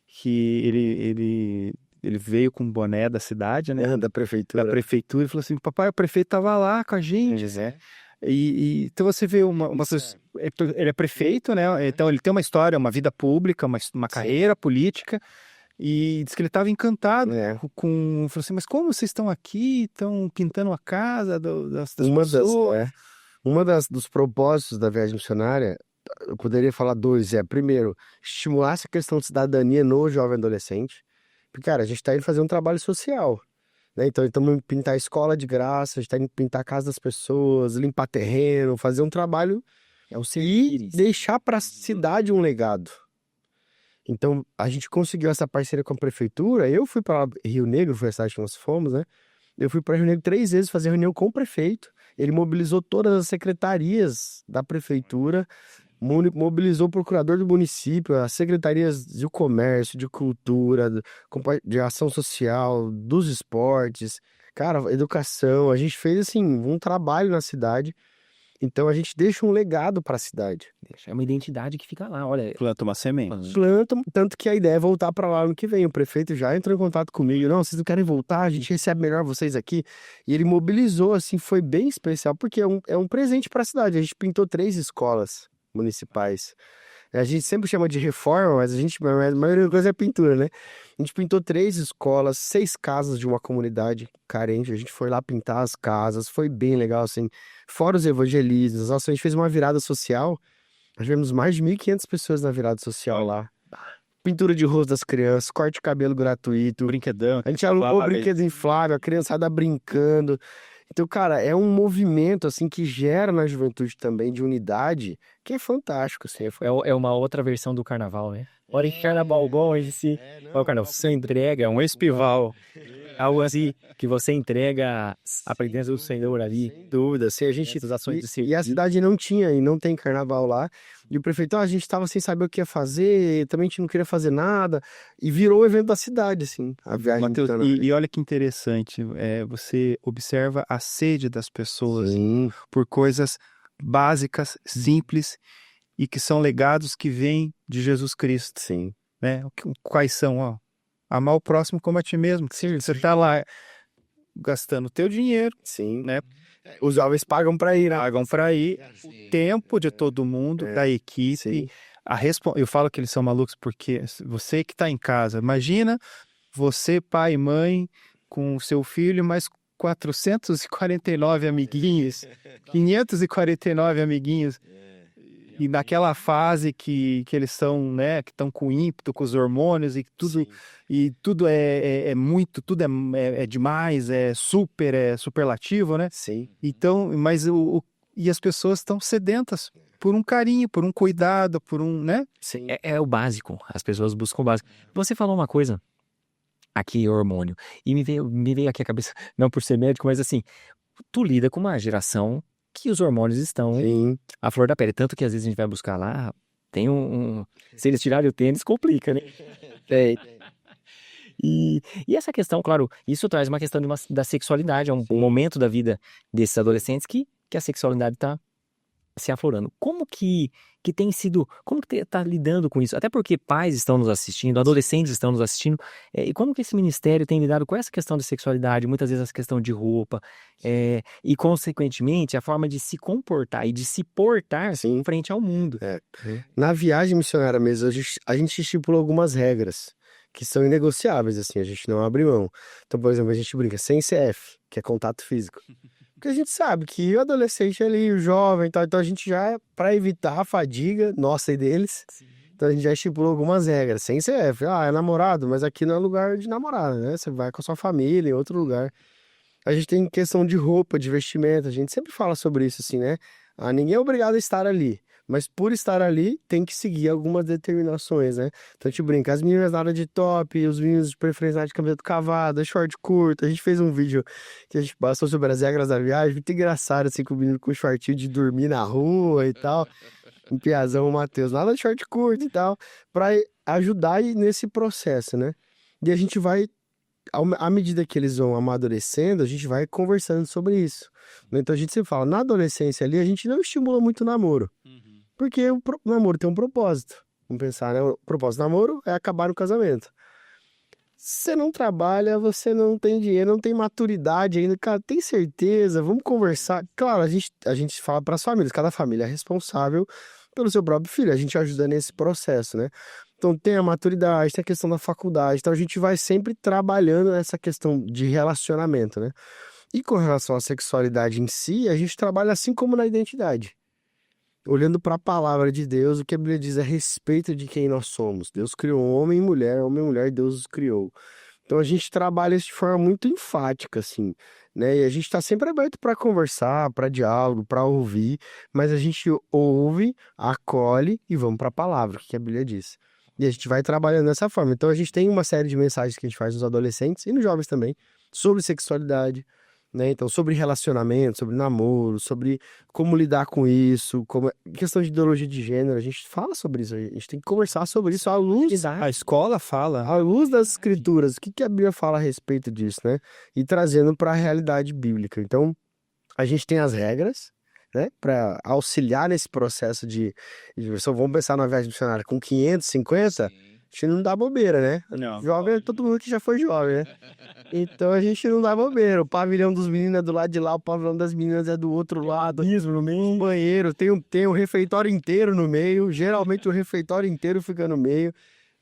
que ele veio com um boné da cidade, né? Da prefeitura. E falou assim, papai, o prefeito tava lá com a gente. Então você vê ele é prefeito, né? Então ele tem uma história, uma vida pública, uma carreira política, E disse que ele estava encantado É. falou assim, mas como vocês estão aqui, estão pintando a casa das Uma das, pessoas? dos propósitos da viagem missionária, eu poderia falar dois. Primeiro, estimular essa questão de cidadania no jovem adolescente. Porque, cara, a gente está indo fazer um trabalho social, né? Então, estamos indo pintar a escola de graça, a gente está indo pintar a casa das pessoas, limpar terreno, fazer um trabalho É o e servir. deixar para a cidade um legado. Então, a gente conseguiu essa parceria com a prefeitura. Eu fui para Rio Negro, foi a cidade que nós fomos, né? Eu fui para Rio Negro 3 vezes fazer reunião com o prefeito. Ele mobilizou todas as secretarias da prefeitura, mobilizou o procurador do município, as secretarias de comércio, de cultura, de ação social, dos esportes, cara, educação. A gente fez assim um trabalho na cidade. Então a gente deixa um legado para a cidade. É uma identidade que fica lá, olha. Planta uma semente. Planta, tanto que a ideia é voltar para lá ano que vem. O prefeito já entrou em contato comigo. Não, vocês não querem voltar? A gente recebe melhor vocês aqui. E ele mobilizou, assim, foi bem especial, porque é um presente para a cidade. A gente pintou 3 escolas municipais. A gente sempre chama de reforma, mas a maioria das coisas é pintura, né? A gente pintou 3 escolas, 6 casas de uma comunidade carente. A gente foi lá pintar as casas, foi bem legal, assim. Fora os evangelistas, nossa, a gente fez uma virada social. Nós tivemos mais de 1.500 pessoas na virada social lá. Pintura de rosto das crianças, corte de cabelo gratuito. Brinquedão. A gente alugou brinquedos infláveis, a criançada brincando. Então, cara, é um movimento, assim, que gera na juventude também de unidade, que é fantástico, assim. É uma outra versão do carnaval, né? Olha que carnaval bom esse. Olha o carnaval. Você entrega um espival. Algo assim que você entrega a presença do Senhor ali. Sem dúvida, assim, a gente... Essas ações de E a serviço. cidade não tinha e não tem carnaval lá. E o prefeito, a gente tava sem saber o que ia fazer, também a gente não queria fazer nada. E virou o evento da cidade, assim, a viagem. Mateus, missionária. e olha que interessante, você observa a sede das pessoas Sim, por coisas básicas, simples e que são legados que vêm de Jesus Cristo, sim. né? Quais são, ó? Amar o próximo como a ti mesmo. Você tá lá gastando o teu dinheiro, Sim. né? Os jovens pagam para ir, né? Pagam para ir, o tempo de todo mundo, da equipe. Sim. Eu falo que eles são malucos porque você que está em casa, imagina você, pai e mãe, com o seu filho, mais 449 amiguinhos, 549 amiguinhos. E naquela fase que eles são, né, que estão com ímpeto, com os hormônios e tudo é muito, tudo é demais, é superlativo, né? Sim. Então, mas e as pessoas estão sedentas por um carinho, por um cuidado, por um, né? Sim. É o básico. As pessoas buscam o básico. Você falou uma coisa aqui, hormônio, e me veio aqui a cabeça, não por ser médico, mas assim, tu lida com uma geração que os hormônios estão Sim. à flor da pele. Tanto que às vezes a gente vai buscar lá, tem se eles tirarem o tênis, complica, né? E essa questão, claro, isso traz uma questão da sexualidade. É um momento da vida desses adolescentes que a sexualidade está se aflorando. Como que tem sido, como que tá lidando com isso? Até porque pais estão nos assistindo, adolescentes estão nos assistindo, e como que esse ministério tem lidado com essa questão de sexualidade, muitas vezes essa questão de roupa, e consequentemente a forma de se comportar e de se portar Sim. frente ao mundo. Na viagem missionária mesmo, a gente estipula algumas regras que são inegociáveis, assim, a gente não abre mão. Então, por exemplo, a gente brinca sem CF, que é contato físico. Porque a gente sabe que o adolescente ali, o jovem, tal, então a gente já, para evitar a fadiga nossa e deles, então a gente já estipulou algumas regras, sem CF. É namorado, mas aqui não é lugar de namorada, né? Você vai com a sua família em outro lugar. A gente tem questão de roupa, de vestimenta, a gente sempre fala sobre isso, assim, né? Ninguém é obrigado a estar ali, mas por estar ali tem que seguir algumas determinações, né? Então a gente brinca, as meninas nada de top, os meninos de preferência nada de camiseta cavada, short curto. A gente fez um vídeo que a gente passou sobre as regras da viagem, muito engraçado, assim, com o menino com shortinho de dormir na rua e tal. Um piazão, o Matheus, nada de short curto e tal, pra ajudar nesse processo, né? E a gente vai, à medida que eles vão amadurecendo, a gente vai conversando sobre isso. Então a gente sempre fala, na adolescência ali, a gente não estimula muito o namoro. Porque o namoro tem um propósito. Vamos pensar, né? O propósito do namoro é acabar no casamento. Você não trabalha, você não tem dinheiro, não tem maturidade ainda. Cara, tem certeza? Vamos conversar. Claro, a gente fala para as famílias. Cada família é responsável pelo seu próprio filho, a gente ajuda nesse processo, né? Então tem a maturidade, tem a questão da faculdade, então a gente vai sempre trabalhando nessa questão de relacionamento, né? E com relação à sexualidade em si, a gente trabalha assim como na identidade. Olhando para a palavra de Deus, o que a Bíblia diz a respeito de quem nós somos. Deus criou homem e mulher, Deus os criou. Então a gente trabalha isso de forma muito enfática, assim, né? E a gente está sempre aberto para conversar, para diálogo, para ouvir, mas a gente ouve, acolhe e vamos para a palavra, o que a Bíblia diz. E a gente vai trabalhando dessa forma. Então a gente tem uma série de mensagens que a gente faz nos adolescentes e nos jovens também, sobre sexualidade, né? Então, sobre relacionamento, sobre namoro, sobre como lidar com isso, questão de ideologia de gênero, a gente fala sobre isso, a gente tem que conversar sobre isso à luz, A escola fala. à luz das escrituras, o que a Bíblia fala a respeito disso, né? E trazendo para a realidade bíblica. Então, a gente tem as regras, né? Para auxiliar nesse processo de diversão. Vamos pensar numa viagem missionária com 550, a gente não dá bobeira, né? Não. Jovem é todo mundo que já foi jovem, né? Então a gente não dá bobeira. O pavilhão dos meninos é do lado de lá, o pavilhão das meninas é do outro lado. Isso, no meio. Um banheiro, tem um refeitório inteiro no meio. Geralmente o refeitório inteiro fica no meio.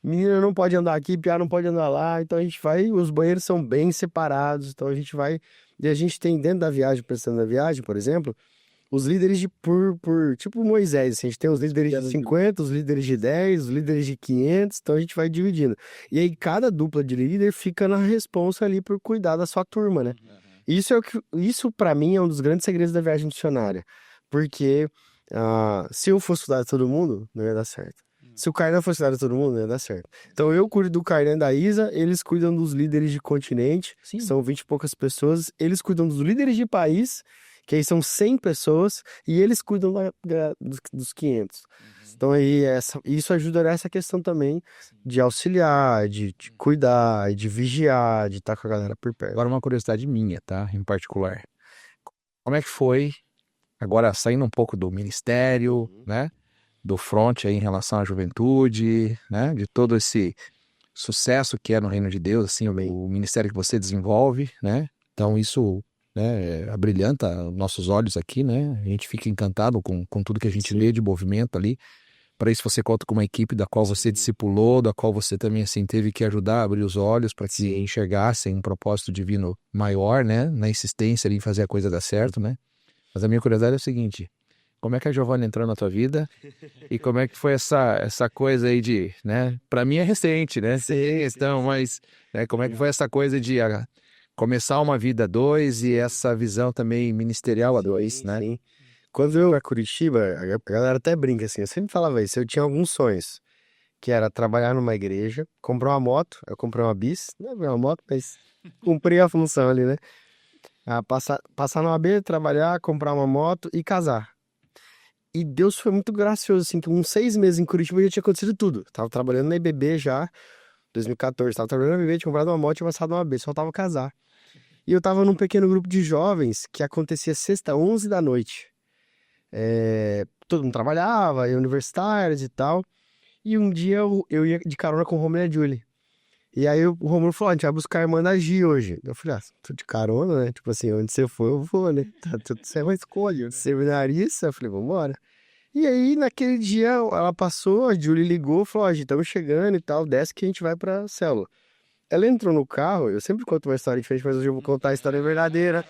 Menina não pode andar aqui, piá não pode andar lá. Então a gente vai, os banheiros são bem separados. Então a gente vai. E a gente tem dentro da viagem, pensando na viagem, por exemplo, os líderes tipo Moisés, assim, a gente tem os líderes de 50, os líderes de 10, os líderes de 500, então a gente vai dividindo. E aí cada dupla de líder fica na responsa ali por cuidar da sua turma, né? Isso para mim é um dos grandes segredos da viagem missionária, porque se eu fosse cuidar de todo mundo, não ia dar certo. Se o Kainan fosse cuidar de todo mundo, não ia dar certo. Então eu cuido do Kainan e da Isa, eles cuidam dos líderes de continente, que são 20 e poucas pessoas, eles cuidam dos líderes de país, que aí são 100 pessoas, e eles cuidam dos 500. Então aí isso ajuda nessa questão também de auxiliar, de cuidar, de vigiar, de estar com a galera por perto. Agora uma curiosidade minha, tá? Em particular. Como é que foi, agora saindo um pouco do ministério, né? Do front aí em relação à juventude, né? De todo esse sucesso que é no reino de Deus, assim, o ministério que você desenvolve, né? Então isso, né, abrilhanta nossos olhos aqui, né? A gente fica encantado com tudo que a gente lê de movimento ali. Para isso você conta com uma equipe da qual você discipulou, da qual você também assim teve que ajudar a abrir os olhos para que enxergassem um propósito divino maior, né? Na insistência ali em fazer a coisa dar certo, né? Mas a minha curiosidade é o seguinte: como é que a Giovana entrou na tua vida e como é que foi essa coisa aí de, né? Para mim é recente, né? Sim, questão, mas né, como é que foi essa coisa de começar uma vida a dois e essa visão também ministerial a dois, né? Sim. Quando eu ia a Curitiba, a galera até brinca assim, eu sempre falava isso, eu tinha alguns sonhos, que era trabalhar numa igreja, comprar uma moto, eu comprei uma bis, não é uma moto, mas cumpri a função ali, né? Passar numa B, trabalhar, comprar uma moto e casar. E Deus foi muito gracioso, assim, que uns 6 meses em Curitiba já tinha acontecido tudo. Tava trabalhando na IBB já, 2014, tava trabalhando na IBB, tinha comprado uma moto e tinha passado uma B, só tava casar. E eu tava num pequeno grupo de jovens que acontecia sexta, 11 da noite. Todo mundo trabalhava, universitários e tal. E um dia eu ia de carona com o Romulo e a Julie. E aí o Romulo falou: a gente vai buscar a irmã da Gi hoje. Eu falei: tô de carona, né? Tipo assim, onde você for, eu vou, né? Você é uma escolha. Seminarista, eu falei: vambora. E aí, naquele dia, ela passou, a Julie ligou, falou: Gi, estamos chegando e tal, desce que a gente vai pra célula. Ela entrou no carro, eu sempre conto uma história diferente, mas hoje eu vou contar a história verdadeira.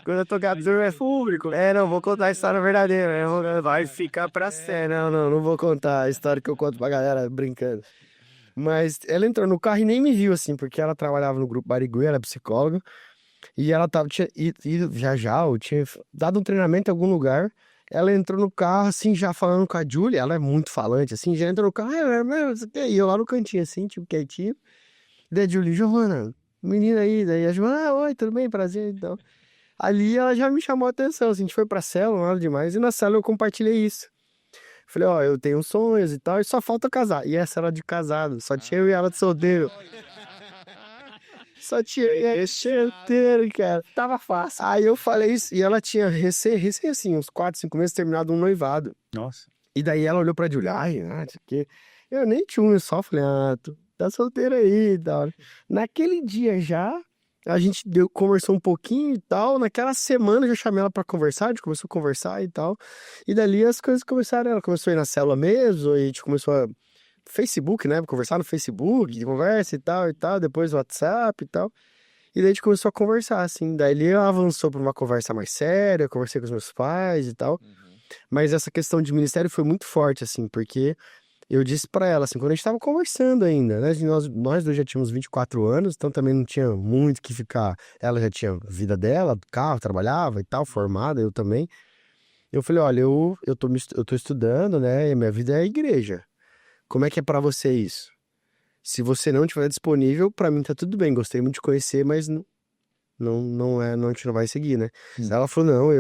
Quando eu tocar do é público. Não, vou contar a história verdadeira. Vai ficar pra sério. Não vou contar a história que eu conto pra galera brincando. Mas ela entrou no carro e nem me viu, assim, porque ela trabalhava no grupo Barigui, ela é psicóloga. E ela tinha ido já, ou tinha dado um treinamento em algum lugar. Ela entrou no carro, assim, já falando com a Julie. Ela é muito falante, assim, já entrou no carro. E eu lá no cantinho, assim, tipo, quietinho. Daí a Julie: Giovana, menina aí. Daí a Giovana: oi, tudo bem? Prazer, então. Ali ela já me chamou a atenção, assim, a gente foi pra célula, nada demais, e na célula eu compartilhei isso. Falei: eu tenho sonhos e tal, e só falta casar. E essa era de casado, só tinha eu e ela de solteiro. Só tinha eu e ela de solteiro, cara. Tava fácil. Aí eu falei isso, e ela tinha recém assim, uns 4, 5 meses terminado um noivado. Nossa. E daí ela olhou pra Julia: que eu nem tinha um, eu só falei: tu tá solteiro aí e tal. Naquele dia já, A gente conversou um pouquinho e tal. Naquela semana eu já chamei ela pra conversar, a gente começou a conversar e tal. E dali as coisas começaram. Ela começou a ir na célula mesmo, e a gente começou a. Facebook, né? Conversar no Facebook, conversa e tal. Depois WhatsApp e tal. E daí a gente começou a conversar, assim. Daí ele avançou pra uma conversa mais séria, eu conversei com os meus pais e tal. Mas essa questão de ministério foi muito forte, assim, porque eu disse pra ela, assim, quando a gente tava conversando ainda, né? Nós dois já tínhamos 24 anos, então também não tinha muito que ficar. Ela já tinha vida dela, carro, trabalhava e tal, formada, eu também. Eu falei, olha, eu tô estudando, né? E a minha vida é a igreja. Como é que é pra você isso? Se você não estiver disponível, pra mim tá tudo bem. Gostei muito de conhecer, mas não, a gente não vai seguir, né? Ela falou, não,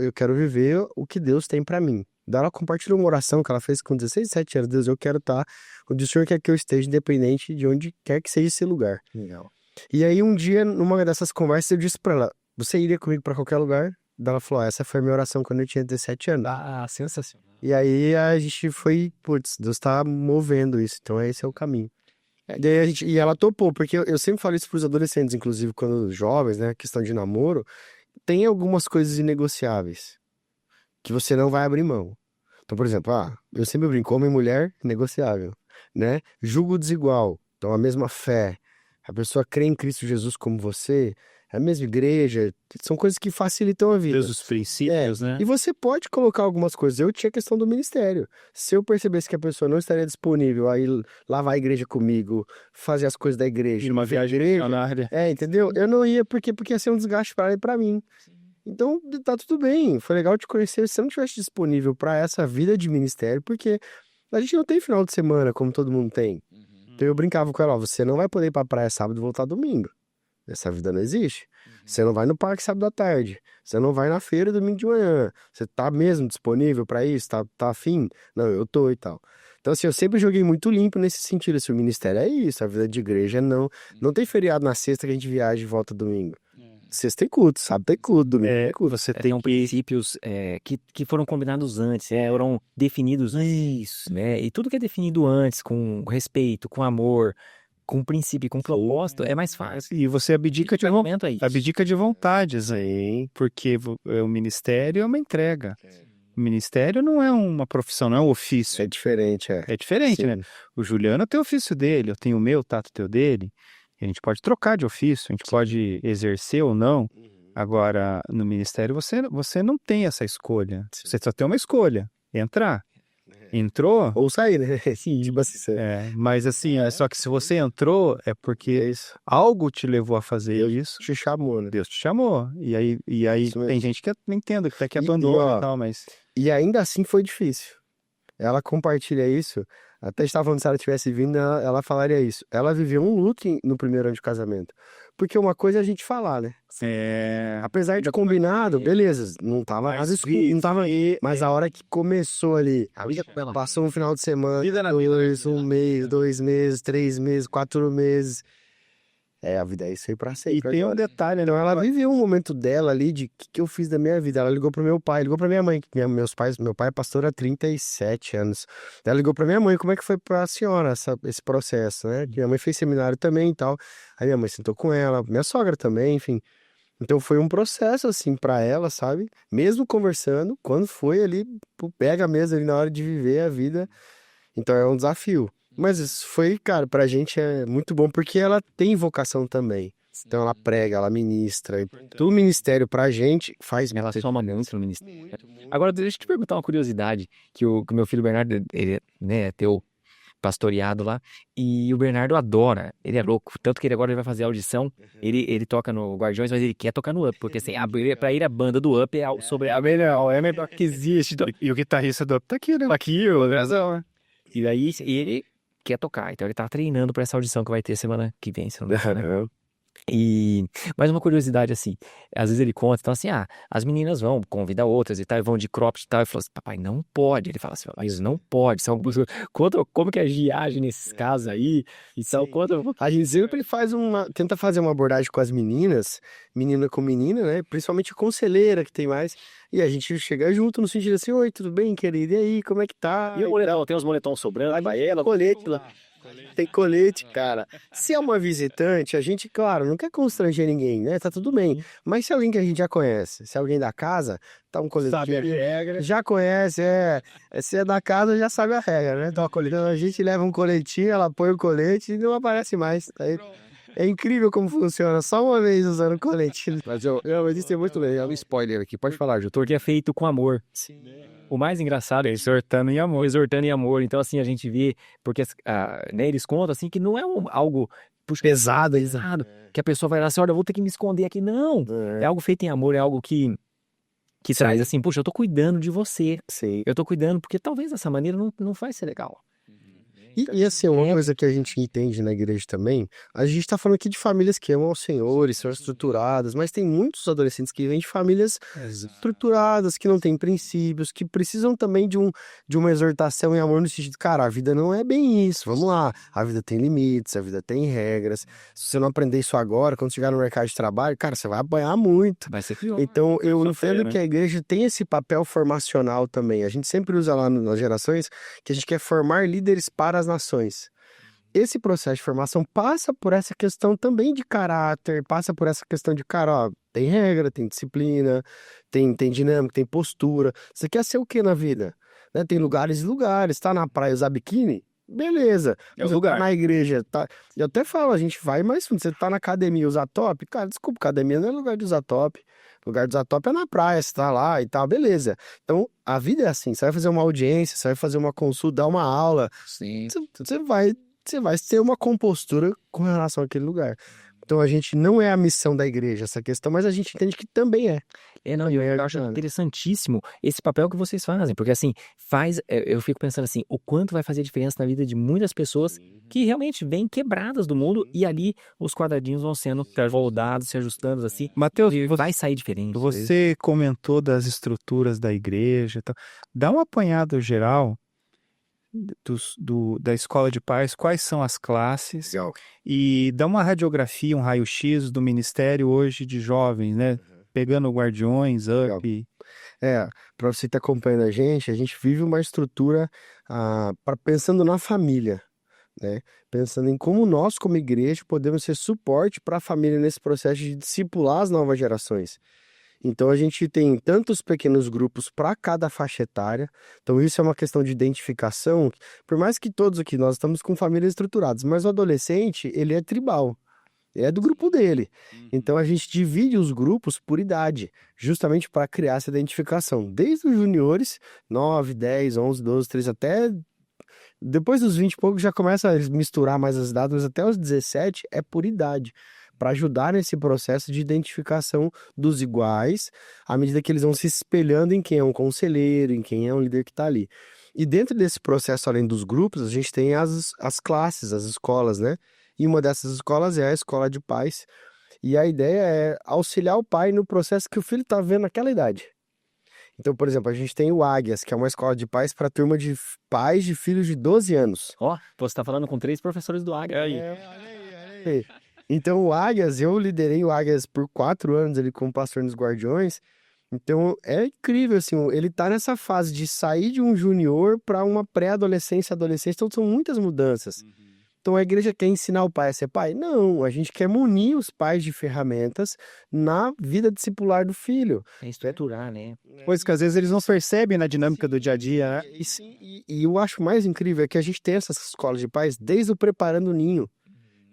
eu quero viver o que Deus tem pra mim. Daí ela compartilhou uma oração que ela fez com 16, 17 anos. Deus, eu quero estar onde o Senhor quer que eu esteja, independente de onde quer que seja esse lugar. Legal. E aí um dia, numa dessas conversas, eu disse pra ela, você iria comigo pra qualquer lugar? Daí ela falou, essa foi a minha oração quando eu tinha 17 anos. Ah, sensacional. E aí a gente foi, putz, Deus tá movendo isso, então esse é o caminho. Daí e ela topou, porque eu sempre falo isso pros adolescentes, inclusive quando jovens, né, questão de namoro, tem algumas coisas inegociáveis que você não vai abrir mão. Então, por exemplo, eu sempre brinco, homem e mulher, negociável, né? Jugo desigual, então a mesma fé, a pessoa crê em Cristo Jesus como você, a mesma igreja, são coisas que facilitam a vida. Deus os princípios, né? E você pode colocar algumas coisas. Eu tinha a questão do ministério. Se eu percebesse que a pessoa não estaria disponível aí lavar a igreja comigo, fazer as coisas da igreja, Ir numa ver a viagem igreja, missionária. entendeu? Eu não ia porque ia ser um desgaste para ela e para mim. Então, tá tudo bem. Foi legal te conhecer. Se você não estivesse disponível para essa vida de ministério, porque a gente não tem final de semana como todo mundo tem. Então eu brincava com ela, você não vai poder ir pra praia sábado e voltar domingo. Essa vida não existe. Você não vai no parque sábado à tarde. Você não vai na feira domingo de manhã. Você tá mesmo disponível pra isso? Tá afim? Não, eu tô e tal. Então, assim, eu sempre joguei muito limpo nesse sentido. Assim, o ministério é isso, a vida de igreja é não. Não tem feriado na sexta que a gente viaja e volta domingo. Sexta tem culto, sábado tem culto, domingo tem culto. Você Tem princípios que foram combinados antes, foram definidos antes, né? E tudo que é definido antes, com respeito, com amor, com princípio, com propósito, é mais fácil. E você abdica de, Momento aí. abdica de vontades aí, porque o ministério é uma entrega. O ministério não é uma profissão, não é um ofício. É diferente, É diferente, Sim. né? O Juliano tem o ofício dele, eu tenho o meu, o Tato tem o dele. E a gente pode trocar de ofício, a gente pode exercer ou não. Agora, no ministério, você não tem essa escolha. Você só tem uma escolha, entrar. Entrou, Ou sair, né? Tipo assim, mas assim, só que se você entrou, é porque algo te levou a fazer Deus isso. te chamou, né? Deus te chamou. E aí Isso mesmo. tem gente que não entende, até que E, abandona ó, e tal, mas... E ainda assim foi difícil. Ela compartilha isso. Até estava falando, se ela tivesse vindo, ela falaria isso. Ela viveu um luto no primeiro ano de casamento. Porque uma coisa é a gente falar, né? Apesar de combinado, beleza, não tava nada escuro, não tava. Mas a hora que começou ali, passou um final de semana, um mês, 2 meses, 3 meses, 4 meses. A vida é isso aí pra E sempre. tem um detalhe, né? Então ela viveu um momento dela ali de que eu fiz da minha vida. Ela ligou pro meu pai, ligou pra minha mãe. Meu pai é pastor há 37 anos. Ela ligou pra minha mãe, como é que foi pra senhora esse processo, né? Minha mãe fez seminário também e tal. Aí minha mãe sentou com ela, minha sogra também, enfim. Então foi um processo assim pra ela, sabe? Mesmo conversando, quando foi ali, pega a mesa ali na hora de viver a vida. Então é um desafio. Mas isso foi, cara, pra gente é muito bom porque ela tem vocação também. Então ela prega, ela ministra. Então, o ministério pra gente faz Ela muita soma diferença. muito no ministério. Agora, deixa eu te perguntar uma curiosidade, que o meu filho Bernardo, ele é teu pastoreado lá, e o Bernardo adora, ele é louco, tanto que ele vai fazer audição, ele toca no Guardiões, mas ele quer tocar no Up, porque assim, pra ele a banda do Up é sobre a melhor que existe. E o guitarrista do Up tá aqui, né? Aqui, razão. E daí ele quer tocar, então ele tá treinando pra essa audição que vai ter semana que vem, se não me engano, né? E mais uma curiosidade assim, às vezes ele conta, então assim, as meninas vão, convida outras e tal, e vão de cropped e tal, e fala assim, papai, não pode. Ele fala assim, mas não pode, conta como que a gente age nesses casos aí, e tal, conta. A gente sempre tenta fazer uma abordagem com as meninas, menina com menina, né? Principalmente a conselheira que tem mais. E a gente chega junto no sentido assim, oi, tudo bem, querido? E aí, como é que tá? E o moletom, tem uns moletons sobrando, vai ela. Colete lá. Tem colete, cara. Se é uma visitante, a gente, claro, não quer constranger ninguém, né? Tá tudo bem. Mas se é alguém que a gente já conhece, se é alguém da casa, tá um colete. Sabe a regra. Já conhece, se é da casa, já sabe a regra, né? Então a gente leva um coletinho, ela põe o colete e não aparece mais. Aí, é incrível como funciona, só uma vez usando colete. Mas isso é muito legal. Um spoiler aqui, pode falar, Jutor. Porque é feito com amor. O mais engraçado é Exortando em amor. exortando em amor. Então, assim, a gente vê, porque né, eles contam assim que não é algo Pesado, pesado, que a pessoa vai lá assim, olha, eu vou ter que me esconder aqui. Não, é algo feito em amor, é algo que traz assim, poxa, eu tô cuidando de você. Sim. Eu tô cuidando, porque talvez dessa maneira não vai ser legal. E assim, uma coisa que a gente entende na igreja também, a gente tá falando aqui de famílias que amam ao Senhor e são estruturadas, mas tem muitos adolescentes que vêm de famílias estruturadas, que não têm princípios, que precisam também de uma exortação e amor no sentido, cara, a vida não é bem isso, vamos lá, a vida tem limites, a vida tem regras, se você não aprender isso agora, quando chegar no mercado de trabalho, cara, você vai apanhar muito. Vai ser pior. Então, eu entendo né? que a igreja tem esse papel formacional também. A gente sempre usa lá nas gerações que a gente quer formar líderes para as nações. Esse processo de formação passa por essa questão também de caráter, passa por essa questão de, cara, ó, tem regra, tem disciplina, tem dinâmica, tem postura. Você quer ser o que na vida? Né? Tem lugares e lugares. Tá na praia usar biquíni? Beleza. É o Você lugar. tá na igreja, tá? Eu até falo, a gente vai, mas se você tá na academia usar top, cara, desculpa, academia não é lugar de usar top. O lugar de usar top é na praia, você tá lá e tal, beleza. Então, a vida é assim, você vai fazer uma audiência, você vai fazer uma consulta, dar uma aula, Sim. você vai ter uma compostura com relação àquele lugar. Então, a gente não é a missão da igreja essa questão, mas a gente entende que também é. Não, eu acho Bacana. interessantíssimo esse papel que vocês fazem, porque assim, eu fico pensando assim, o quanto vai fazer diferença na vida de muitas pessoas que realmente vêm quebradas do mundo e ali os quadradinhos vão sendo moldados, se ajustando assim, Mateus, e vai sair diferente. você comentou das estruturas da igreja e tal. Dá um apanhado geral da escola de pais, quais são as classes, Legal. e dá uma radiografia, um raio-x do ministério hoje de jovens, né? Pegando Guardiões, Legal. Up. Para você que está acompanhando a gente vive uma estrutura pensando na família, né? Pensando em como nós, como igreja, podemos ser suporte para a família nesse processo de discipular as novas gerações. Então a gente tem tantos pequenos grupos para cada faixa etária. Então isso é uma questão de identificação. Por mais que todos aqui nós estamos com famílias estruturadas, mas o adolescente, ele é tribal. É do grupo dele. Então a gente divide os grupos por idade, justamente para criar essa identificação. Desde os juniores, 9, 10, 11, 12, 13, até depois dos 20 e pouco já começa a misturar mais as datas, mas até os 17 é por idade, para ajudar nesse processo de identificação dos iguais, à medida que eles vão se espelhando em quem é um conselheiro, em quem é um líder que está ali. E dentro desse processo, além dos grupos, a gente tem as classes, as escolas, né? E uma dessas escolas é a escola de pais. E a ideia é auxiliar o pai no processo que o filho está vendo naquela idade. Então, por exemplo, a gente tem o Águias, que é uma escola de pais para turma de pais de filhos de 12 anos. Ó, você tá falando com 3 professores do Águia. Olha aí. Então, o Águias, eu liderei o Águias por 4 anos ali como pastor nos Guardiões. Então, é incrível, assim, ele tá nessa fase de sair de um junior para uma pré-adolescência, adolescência, então são muitas mudanças. Então, a igreja quer ensinar o pai a ser pai? Não, a gente quer munir os pais de ferramentas na vida discipular do filho. É estruturar, né? Coisas que às vezes eles não percebem na dinâmica do dia a dia, né? E eu acho mais incrível é que a gente tem essas escolas de pais desde o Preparando o Ninho.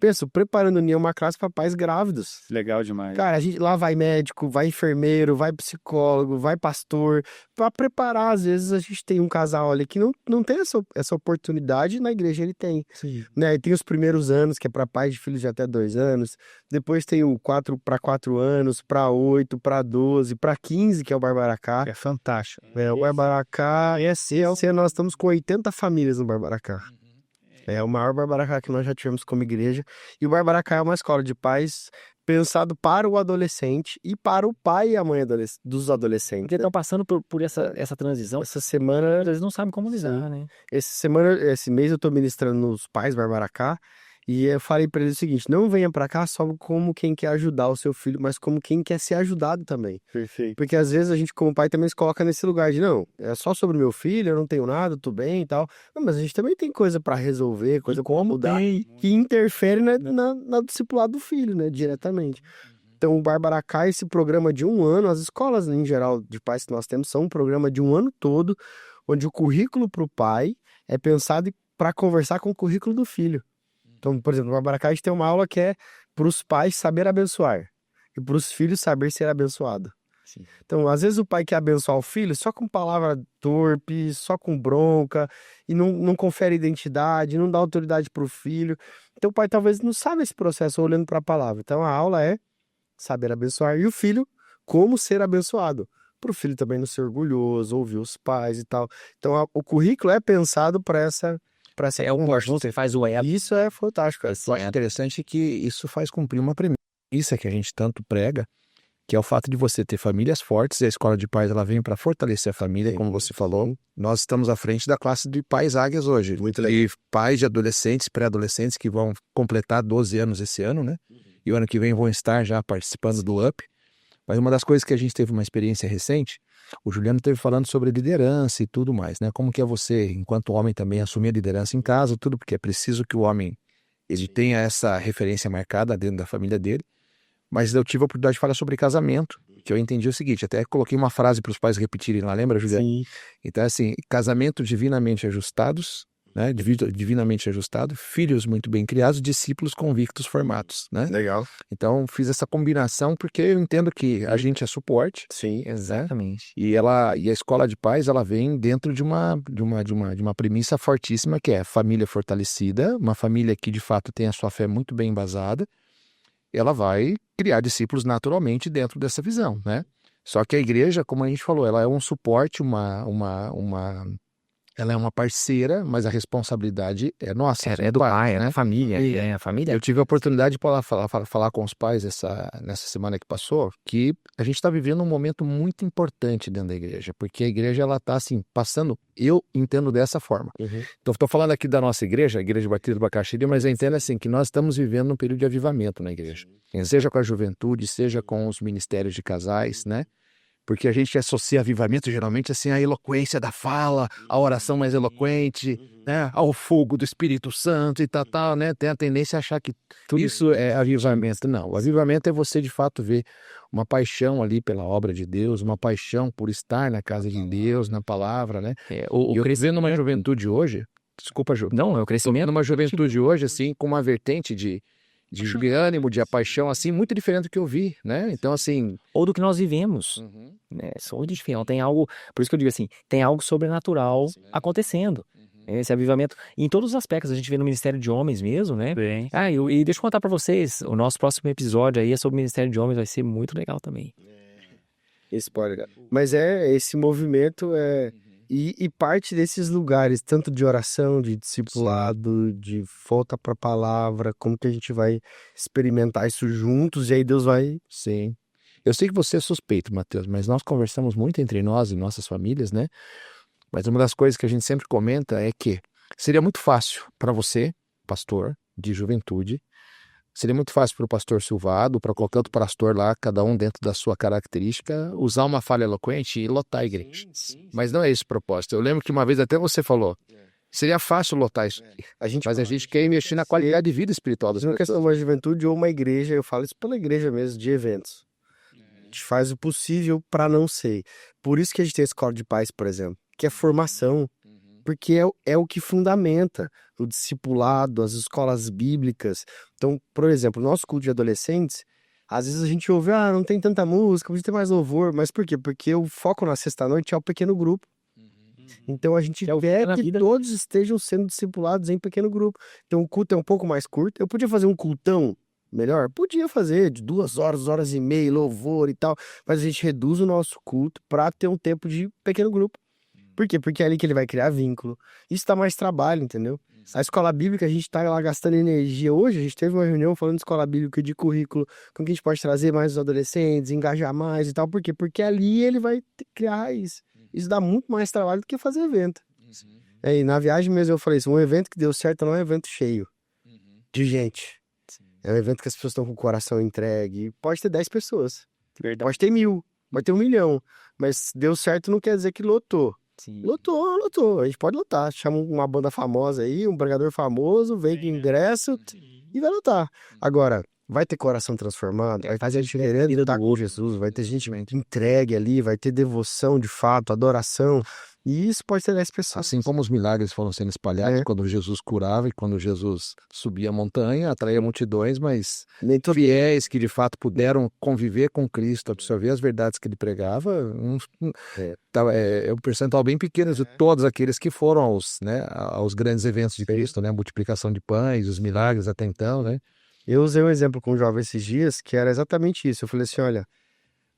Pensa, o Preparando o Ninho é uma classe para pais grávidos. Legal demais. Cara, lá vai médico, vai enfermeiro, vai psicólogo, vai pastor. Para preparar, às vezes a gente tem um casal ali que não tem essa oportunidade, na igreja ele tem. Sim. Né? E tem os primeiros anos, que é para pais de filhos de até 2 anos. Depois tem o 4 para 4 anos, para 8, para 12, para 15, que é o Barbaracá. É fantástico. O Barbaracá, esse nós estamos com 80 famílias no Barbaracá. É o maior Barbaracá que nós já tivemos como igreja. E o Barbaracá é uma escola de pais pensado para o adolescente e para o pai e a mãe dos adolescentes. Porque estão passando por essa transição. Essa semana, Eles não sabem como lidar, né? esse mês eu estou ministrando nos pais Barbaracá. E eu falei pra ele o seguinte, não venha pra cá só como quem quer ajudar o seu filho, mas como quem quer ser ajudado também. Perfeito. Porque às vezes a gente como pai também se coloca nesse lugar de, não, é só sobre o meu filho, eu não tenho nada, tô bem e tal. Não, mas a gente também tem coisa pra resolver, coisa pra mudar, que interfere na discipulado do filho, né, diretamente. Então, o Barbaracá, esse programa de 1 ano, as escolas em geral de pais que nós temos são um programa de 1 ano todo, onde o currículo para o pai é pensado para conversar com o currículo do filho. Então, por exemplo, no Barbaracá a gente tem uma aula que é para os pais saber abençoar e para os filhos saber ser abençoado. Sim. Então, às vezes o pai quer abençoar o filho só com palavra torpe, só com bronca, e não confere identidade, não dá autoridade para o filho. Então, o pai talvez não sabe esse processo olhando para a palavra. Então, a aula é saber abençoar e o filho como ser abençoado. Para o filho também não ser orgulhoso, ouvir os pais e tal. Então, o currículo é pensado para essa É o conjunto, você faz o elo. Isso é fantástico. Eu acho interessante que isso faz cumprir uma premissa que a gente tanto prega, que é o fato de você ter famílias fortes, e a escola de pais ela vem para fortalecer a família, como você falou. Nós estamos à frente da classe de pais águias hoje. Muito legal. E pais de adolescentes, pré-adolescentes que vão completar 12 anos esse ano, né? E o ano que vem vão estar já participando do UP. Mas uma das coisas que a gente teve uma experiência recente, o Juliano esteve falando sobre liderança e tudo mais, né? Como que é você, enquanto homem, também assumir a liderança em casa, tudo, porque é preciso que o homem ele tenha essa referência marcada dentro da família dele. Mas eu tive a oportunidade de falar sobre casamento, que eu entendi o seguinte, até coloquei uma frase para os pais repetirem lá, lembra, Juliano? Sim. Então, assim, casamento divinamente ajustados, né? Divinamente ajustado, filhos muito bem criados, discípulos convictos formados, né? Legal. Então, fiz essa combinação porque eu entendo que a gente é suporte, Sim. Exatamente. e a escola de pais ela vem dentro de uma premissa fortíssima que é família fortalecida, uma família que de fato tem a sua fé muito bem embasada, ela vai criar discípulos naturalmente dentro dessa visão, né? Só que a igreja, como a gente falou, ela é um suporte, ela é uma parceira, mas a responsabilidade é nossa. É do pai, é né? da família. É a família. Eu tive a oportunidade de falar com os pais nessa semana que passou, que a gente está vivendo um momento muito importante dentro da igreja, porque a igreja ela está assim, passando, eu entendo dessa forma. Então, estou falando aqui da nossa igreja, a Igreja Batista do Bacaxiri, mas eu entendo assim, que nós estamos vivendo um período de avivamento na igreja. Seja com a juventude, seja com os ministérios de casais, né? Porque a gente associa avivamento geralmente assim à eloquência da fala, à oração mais eloquente, né, ao fogo do Espírito Santo e tal, né? Tem a tendência a achar que tudo isso é avivamento. Não, o avivamento é você de fato ver uma paixão ali pela obra de Deus, uma paixão por estar na casa de Deus, na palavra, né? É, E eu crescendo numa juventude hoje, desculpa, Ju, Não, é o crescimento. numa juventude hoje assim, com uma vertente de ânimo, de paixão, assim, muito diferente do que eu vi, né? Então, assim... Ou do que nós vivemos. Né? São muito diferentes. Tem algo, por isso que eu digo assim, tem algo sobrenatural acontecendo. Esse avivamento, em todos os aspectos, a gente vê no Ministério de Homens mesmo, né? Bem. E deixa eu contar pra vocês, o nosso próximo episódio aí é sobre o Ministério de Homens, vai ser muito legal também. Spoiler. Mas esse movimento e parte desses lugares, tanto de oração, de discipulado, de volta para a palavra, como que a gente vai experimentar isso juntos e aí Deus vai... Sim. Eu sei que você é suspeito, Matheus, mas nós conversamos muito entre nós e nossas famílias, né? Mas uma das coisas que a gente sempre comenta é que seria muito fácil para você, pastor de juventude, seria muito fácil para o pastor Silvado, para qualquer outro pastor lá, cada um dentro da sua característica, usar uma fala eloquente e lotar a igreja. Mas não é esse o propósito. Eu lembro que uma vez até você falou, seria fácil lotar isso. Mas a gente quer investir na qualidade de vida espiritual das Não é pessoas. questão de uma juventude ou uma igreja, eu falo isso pela igreja mesmo, de eventos. A gente faz o possível para não ser. Por isso que a gente tem a escola de pais, por exemplo, que é formação. Porque é o que fundamenta o discipulado, as escolas bíblicas. Então, por exemplo, o nosso culto de adolescentes, às vezes a gente ouve, não tem tanta música, podia ter mais louvor. Mas por quê? Porque o foco na sexta-noite é o pequeno grupo. Então a gente quer que todos estejam sendo discipulados em pequeno grupo. Então o culto é um pouco mais curto. Eu podia fazer um cultão melhor? Podia fazer, de 2 horas, 2 horas e meia, louvor e tal. Mas a gente reduz o nosso culto para ter um tempo de pequeno grupo. Por quê? Porque é ali que ele vai criar vínculo. Isso dá mais trabalho, entendeu? A escola bíblica, a gente tá lá gastando energia. Hoje a gente teve uma reunião falando de escola bíblica, de currículo, como que a gente pode trazer mais os adolescentes, engajar mais e tal. Por quê? Porque ali ele vai criar raiz. Isso dá muito mais trabalho do que fazer evento. E na viagem mesmo eu falei assim, um evento que deu certo não é um evento cheio. de gente. É um evento que as pessoas estão com o coração entregue. Pode ter 10 pessoas, pode ter 1.000, pode ter 1 milhão. Mas deu certo não quer dizer que lotou. Sim. Lotou. A gente pode lotar. Chama uma banda famosa aí, um pregador famoso, vem com ingresso e vai lotar. Agora, vai ter coração transformado, vai fazer a gente querendo estar com Jesus, vai ter gente entregue ali, vai ter devoção de fato, adoração. E isso pode ter 10 pessoas. Assim como os milagres foram sendo espalhados quando Jesus curava e quando Jesus subia a montanha, atraía multidões, mas Nem todo fiéis que de fato puderam conviver com Cristo, absorver as verdades que ele pregava, é um percentual bem pequeno de todos aqueles que foram aos grandes eventos de Cristo, né? A multiplicação de pães, os milagres até então, né? Eu usei um exemplo com um jovem esses dias que era exatamente isso. Eu falei assim, olha,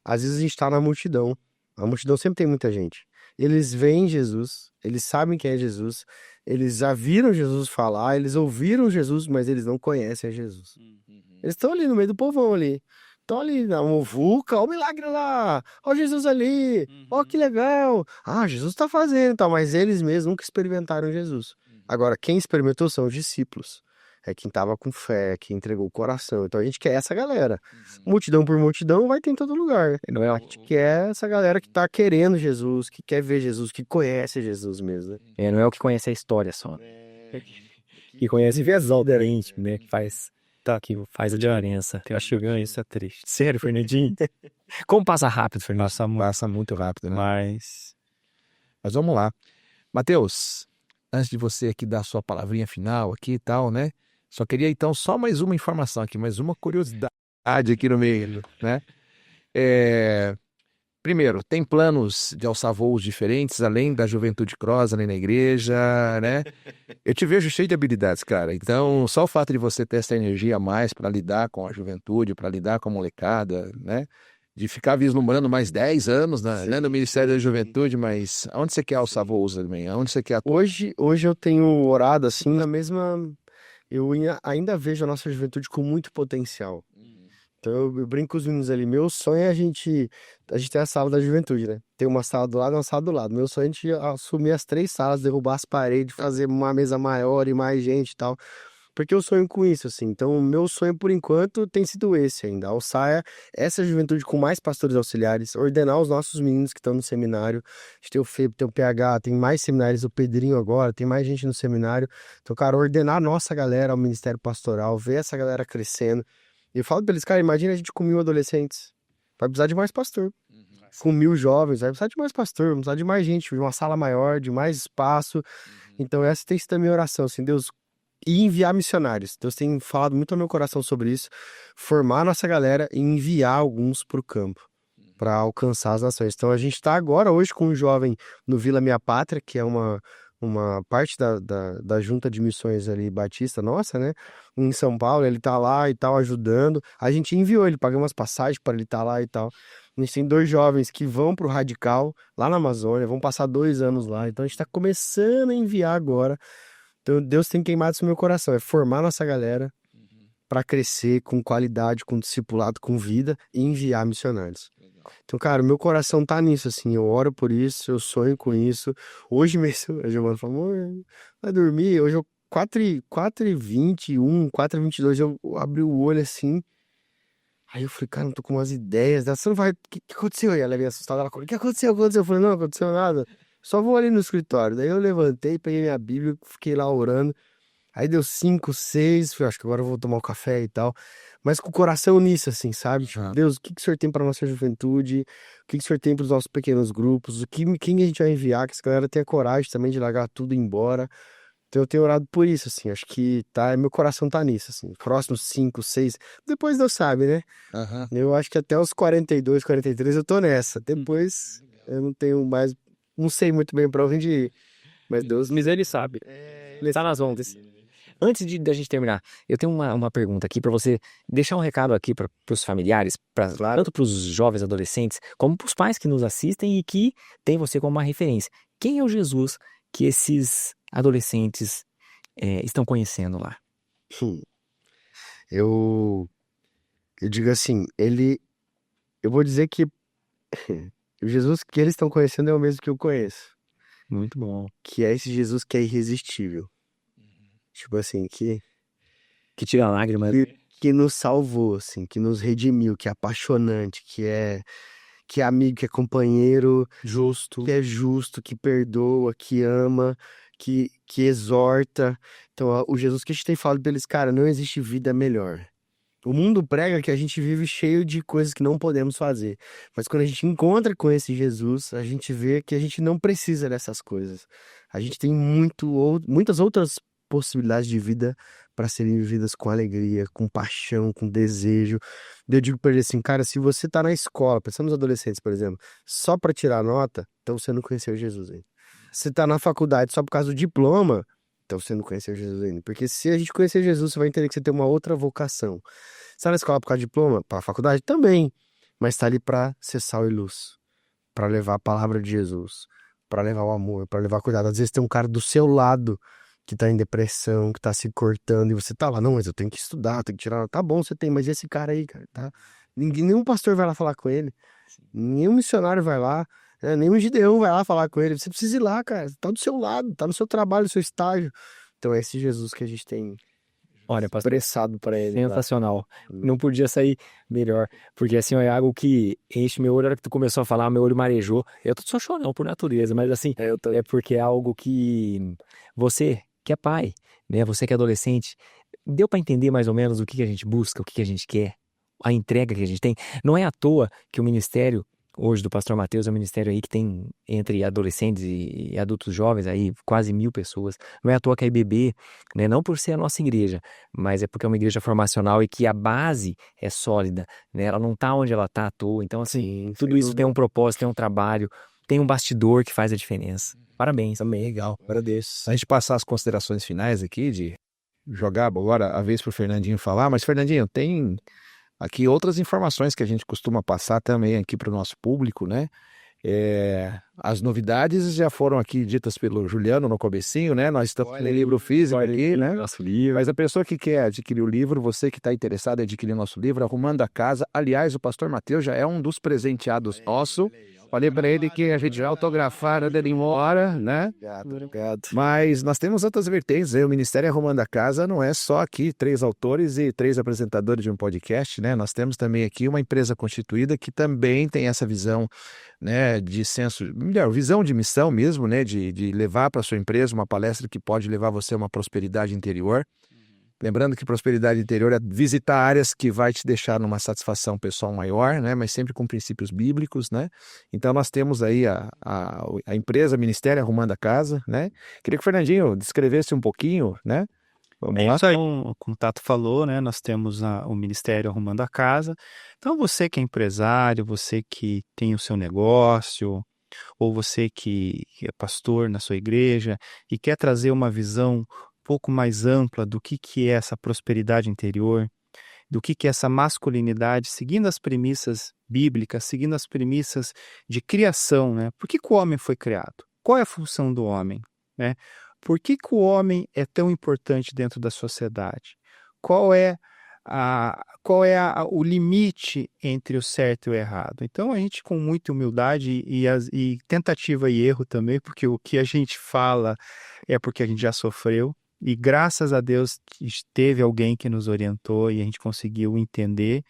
às vezes a gente tá na multidão. A multidão sempre tem muita gente. Eles veem Jesus, eles sabem quem é Jesus, eles já viram Jesus falar, eles ouviram Jesus, mas eles não conhecem a Jesus. Eles estão ali no meio do povão ali. Estão ali na muvuca, ó o milagre lá, ó Jesus ali, ó que legal. Ah, Jesus tá fazendo e tal, mas eles mesmos nunca experimentaram Jesus. Agora, quem experimentou são os discípulos. É quem tava com fé, quem entregou o coração. Então a gente quer essa galera. Multidão por multidão vai ter em todo lugar. Não é A gente quer essa galera que tá querendo Jesus, que quer ver Jesus, que conhece Jesus mesmo, né? não é o que conhece a história só. Que conhece visualmente, né? Que faz a diferença. Eu acho que isso é triste. Sério, Fernandinho? Como passa rápido, Fernando? Passa muito rápido, né? Mas Mas vamos lá. Mateus, antes de você aqui dar a sua palavrinha final aqui e tal, né? Só queria então só mais uma informação aqui, mais uma curiosidade aqui no meio, né? Primeiro, tem planos de alçar voos diferentes, além da Juventude Cross, além da igreja, né? Eu te vejo cheio de habilidades, cara. Então, só o fato de você ter essa energia a mais para lidar com a juventude, para lidar com a molecada, né? De ficar vislumbrando mais 10 anos no Ministério da Juventude, mas aonde você quer alçar voos também? Aonde você quer atuar? Hoje eu tenho orado assim na mesma. Ainda vejo a nossa juventude com muito potencial. Então eu brinco com os meninos ali. Meu sonho é a gente tem a sala da juventude, né? Tem uma sala do lado e uma sala do lado. Meu sonho é a gente assumir as 3 salas, derrubar as paredes, fazer uma mesa maior e mais gente e tal. Porque eu sonho com isso, assim. Então, o meu sonho, por enquanto, tem sido esse ainda. Alçar essa juventude com mais pastores auxiliares, ordenar os nossos meninos que estão no seminário. A gente tem o FEB, tem o PH, tem mais seminários, o Pedrinho agora, tem mais gente no seminário. Então, cara, ordenar a nossa galera ao ministério pastoral, ver essa galera crescendo. E eu falo pra eles, cara, imagina a gente com 1.000 adolescentes. Vai precisar de mais pastor. Com 1.000 jovens, vai precisar de mais pastor, vai precisar de mais gente, de uma sala maior, de mais espaço. Então, essa tem sido a minha oração, assim, Deus. E enviar missionários. Deus tem falado muito ao meu coração sobre isso. Formar a nossa galera e enviar alguns para o campo, para alcançar as nações. Então a gente está agora, hoje, com um jovem no Vila Minha Pátria, que é uma parte da junta de missões ali, batista nossa, né? Em São Paulo, ele tá lá e tal, ajudando. A gente enviou ele, pagamos umas passagens para ele estar lá e tal. A gente tem 2 jovens que vão pro Radical, lá na Amazônia, vão passar 2 anos lá. Então a gente está começando a enviar agora. Então, Deus tem queimado isso no meu coração, é formar nossa galera para crescer com qualidade, com discipulado, com vida e enviar missionários. Então, cara, o meu coração tá nisso, assim, eu oro por isso, eu sonho com isso. Hoje mesmo, a Giovana falou, amor, vai dormir? Hoje eu 4h21, 4h22, eu abri o olho assim, aí eu falei, cara, não tô com umas ideias, você não vai, o que aconteceu? E ela veio assustada, ela falou, o que aconteceu? Eu falei, não aconteceu nada. Só vou ali no escritório. Daí eu levantei, peguei minha Bíblia, fiquei lá orando. Aí deu 5, 6, falei, acho que agora eu vou tomar um café e tal. Mas com o coração nisso, assim, sabe? Deus, o que o Senhor tem para nossa juventude? O que o Senhor tem para os nossos pequenos grupos? Quem a gente vai enviar? Que essa galera tenha coragem também de largar tudo e ir embora. Então eu tenho orado por isso, assim. Acho que meu coração tá nisso, assim. Próximos 5, 6. Depois Deus sabe, né? Eu acho que até os 42, 43 eu tô nessa. Depois eu não tenho mais. Não sei muito bem pra onde ir, mas Deus... Mas ele sabe. Ele está nas ondas. Antes da gente terminar, eu tenho uma pergunta aqui para você deixar um recado aqui para os familiares, tanto para os jovens adolescentes, como para os pais que nos assistem e que têm você como uma referência. Quem é o Jesus que esses adolescentes estão conhecendo lá? Eu digo assim, eu vou dizer que o Jesus que eles estão conhecendo é o mesmo que eu conheço. Muito bom. Que é esse Jesus que é irresistível. Tipo assim, que Que tira a lágrima. que nos salvou, assim, que nos redimiu, que é apaixonante, que é amigo, que é companheiro, Justo. que é justo, que perdoa, que ama, que exorta. Então, ó, o Jesus que a gente tem falado deles, cara, não existe vida melhor. O mundo prega que a gente vive cheio de coisas que não podemos fazer. Mas quando a gente encontra com esse Jesus, a gente vê que a gente não precisa dessas coisas. A gente tem muitas outras possibilidades de vida para serem vividas com alegria, com paixão, com desejo. Eu digo para ele assim, cara, se você tá na escola, pensando nos adolescentes, por exemplo, só para tirar nota, então você não conheceu Jesus ainda. Se tá na faculdade só por causa do diploma, então você não conheceu Jesus ainda. Porque se a gente conhecer Jesus, você vai entender que você tem uma outra vocação. Você tá na escola por causa de diploma? Para a faculdade também. Mas tá ali para ser sal e luz. Para levar a palavra de Jesus. Para levar o amor, para levar cuidado. Às vezes tem um cara do seu lado que tá em depressão, que tá se cortando, e você tá lá, não, mas eu tenho que estudar, eu tenho que tirar. Tá bom, você tem, mas esse cara aí, cara, tá? Nenhum pastor vai lá falar com ele. Nenhum missionário vai lá. Nenhum Gideão vai lá falar com ele. Você precisa ir lá, cara. Tá do seu lado, tá no seu trabalho, no seu estágio. Então é esse Jesus que a gente tem Olha, pastor, expressado para ele. Tá? sensacional. Não podia sair melhor. Porque assim, ó, é algo que enche meu olho. Na hora que tu começou a falar, meu olho marejou. Eu tô só chorando por natureza, mas assim, é porque é algo que você, que é pai, né? Você que é adolescente, deu pra entender mais ou menos o que a gente busca, o que a gente quer, a entrega que a gente tem. Não é à toa que o ministério hoje do Pastor Mateus é um ministério aí que tem entre adolescentes e adultos jovens aí quase 1.000 pessoas. Não é à toa que a IBB, né, não por ser a nossa igreja, mas é porque é uma igreja formacional e que a base é sólida, né? Ela não tá onde ela tá à toa. Então, assim, Sim, tudo isso tem um propósito, tem um trabalho, tem um bastidor que faz a diferença. Parabéns. Também, legal. Agradeço. A gente passar as considerações finais aqui, de jogar agora a vez pro Fernandinho falar, mas Fernandinho, tem aqui outras informações que a gente costuma passar também aqui para o nosso público, né? As novidades já foram aqui ditas pelo Juliano no comecinho, né? Nós estamos com o livro físico aqui, né? Nosso livro. Mas a pessoa que quer adquirir o livro, você que está interessado em adquirir nosso livro, Arrumando a Casa. Aliás, o pastor Mateus já é um dos presenteados nosso. Falei para ele que a gente já autografar antes de ir embora, né? Obrigado. Mas nós temos outras vertentes, o Ministério Arrumando a Casa não é só aqui 3 autores e 3 apresentadores de um podcast, né? Nós temos também aqui uma empresa constituída que também tem essa visão, né, de senso, melhor, visão de missão mesmo, né, de levar para sua empresa uma palestra que pode levar você a uma prosperidade interior. Lembrando que prosperidade interior é visitar áreas que vai te deixar numa satisfação pessoal maior, né? Mas sempre com princípios bíblicos, né? Então nós temos aí a empresa Ministério Arrumando a Casa, né? Queria que o Fernandinho descrevesse um pouquinho, né? É isso aí. Como o Tato falou, né? Nós temos o Ministério Arrumando a Casa. Então você que é empresário, você que tem o seu negócio, ou você que é pastor na sua igreja e quer trazer uma visão pouco mais ampla do que é essa prosperidade interior, do que é essa masculinidade, seguindo as premissas bíblicas, seguindo as premissas de criação, né? Por que o homem foi criado? Qual é a função do homem, né? Por que o homem é tão importante dentro da sociedade? Qual é o limite entre o certo e o errado? Então a gente, com muita humildade e tentativa e erro também, porque o que a gente fala é porque a gente já sofreu. E graças a Deus teve alguém que nos orientou e a gente conseguiu entender.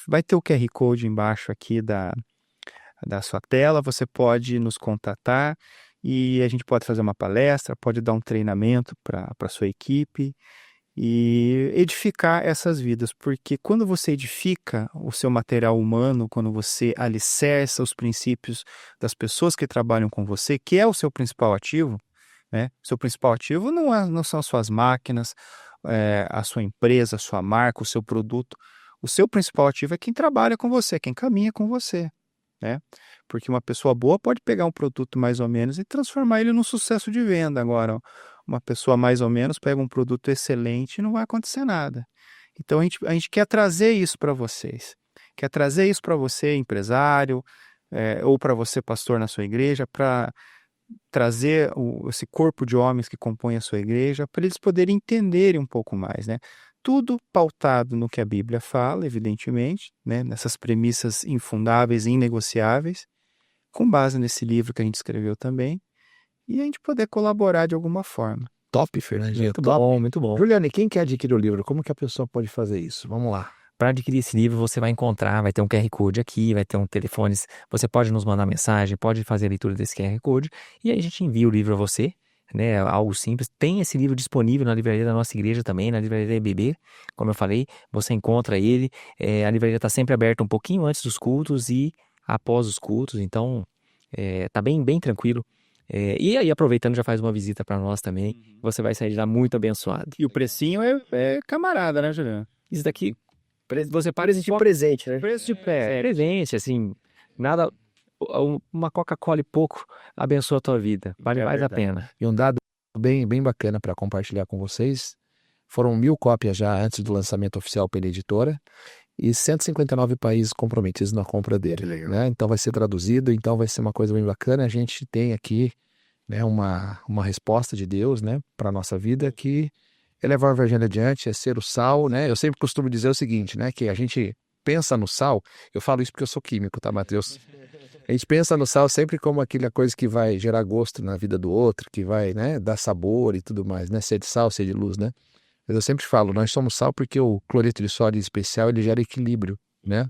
Vai ter o QR Code embaixo aqui da sua tela, você pode nos contatar e a gente pode fazer uma palestra, pode dar um treinamento para a sua equipe e edificar essas vidas, porque quando você edifica o seu material humano, quando você alicerça os princípios das pessoas que trabalham com você, que é o seu principal ativo, né? Seu principal ativo não são as suas máquinas, a sua empresa, a sua marca, o seu produto. O seu principal ativo é quem trabalha com você, quem caminha com você, né? Porque uma pessoa boa pode pegar um produto mais ou menos e transformar ele num sucesso de venda. Agora, uma pessoa mais ou menos pega um produto excelente e não vai acontecer nada. Então, a gente quer trazer isso para vocês. Quer trazer isso para você, empresário, ou para você, pastor na sua igreja, para trazer esse corpo de homens que compõem a sua igreja, para eles poderem entenderem um pouco mais, né? Tudo pautado no que a Bíblia fala, evidentemente, né? Nessas premissas infundáveis e inegociáveis, com base nesse livro que a gente escreveu também, e a gente poder colaborar de alguma forma. top, Fernandinho. Muito Top. bom, muito bom. Juliane, quem quer adquirir o livro, como que a pessoa pode fazer isso? Vamos lá. Para adquirir esse livro, você vai encontrar, vai ter um QR Code aqui, vai ter um telefone. Você pode nos mandar mensagem, pode fazer a leitura desse QR Code e aí a gente envia o livro a você, né? Algo simples. Tem esse livro disponível na livraria da nossa igreja também, na livraria EBB. Como eu falei, você encontra ele. A livraria está sempre aberta um pouquinho antes dos cultos e após os cultos, então tá bem, bem tranquilo. E aí, aproveitando, já faz uma visita para nós também. Você vai sair de lá muito abençoado. E o precinho é camarada, né, Juliano? Isso daqui, você Preço de presente, né? Preço de pé. presente, assim, nada, uma Coca-Cola e pouco abençoa a tua vida. Vale É mais a verdade. pena. E um dado bem, bem bacana para compartilhar com vocês. Foram 1.000 cópias já antes do lançamento oficial pela editora e 159 países comprometidos na compra dele. Que legal. Né? Então vai ser traduzido, então vai ser uma coisa bem bacana. A gente tem aqui, né, uma resposta de Deus, né, para a nossa vida, que é levar o evangelho adiante, é ser o sal. Né? Eu sempre costumo dizer o seguinte, né, que a gente pensa no sal, eu falo isso porque eu sou químico, tá, Matheus? A gente pensa no sal sempre como aquela coisa que vai gerar gosto na vida do outro, que vai, né, dar sabor e tudo mais, né? Ser de sal, ser de luz, né? Mas eu sempre falo, nós somos sal porque o cloreto de sódio especial, ele gera equilíbrio, né?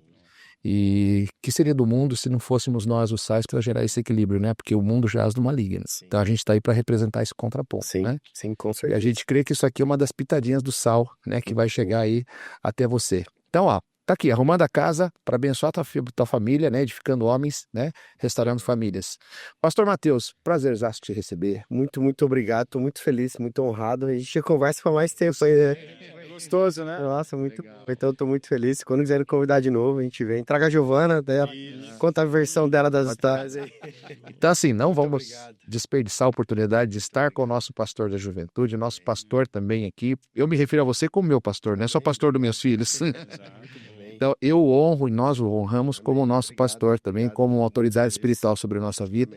E que seria do mundo se não fôssemos nós os sais para gerar esse equilíbrio, né? Porque o mundo jaz do maligno. Então a gente está aí para representar esse contraponto, Sim, né? sim, com E a certeza. gente crê que isso aqui é uma das pitadinhas do sal, né? Que vai chegar aí até você. Então, ó, tá aqui, arrumando a casa para abençoar tua família, né? Edificando homens, né? Restaurando famílias. Pastor Matheus, prazerzaço te receber. Muito, muito obrigado. Tô muito feliz, muito honrado. A gente conversa por mais tempo aí, né? Gostoso, né? Nossa, muito bom. Então, eu tô muito feliz. Quando quiserem convidar de novo, a gente vem. Traga a Giovana, daí conta a versão dela das histórias aí. Então, assim, não vamos desperdiçar a oportunidade de estar com o nosso pastor da juventude, nosso pastor também aqui. Eu me refiro a você como meu pastor, não é só pastor dos meus filhos. Então, eu honro e nós o honramos como nosso pastor também, como uma autoridade espiritual sobre a nossa vida.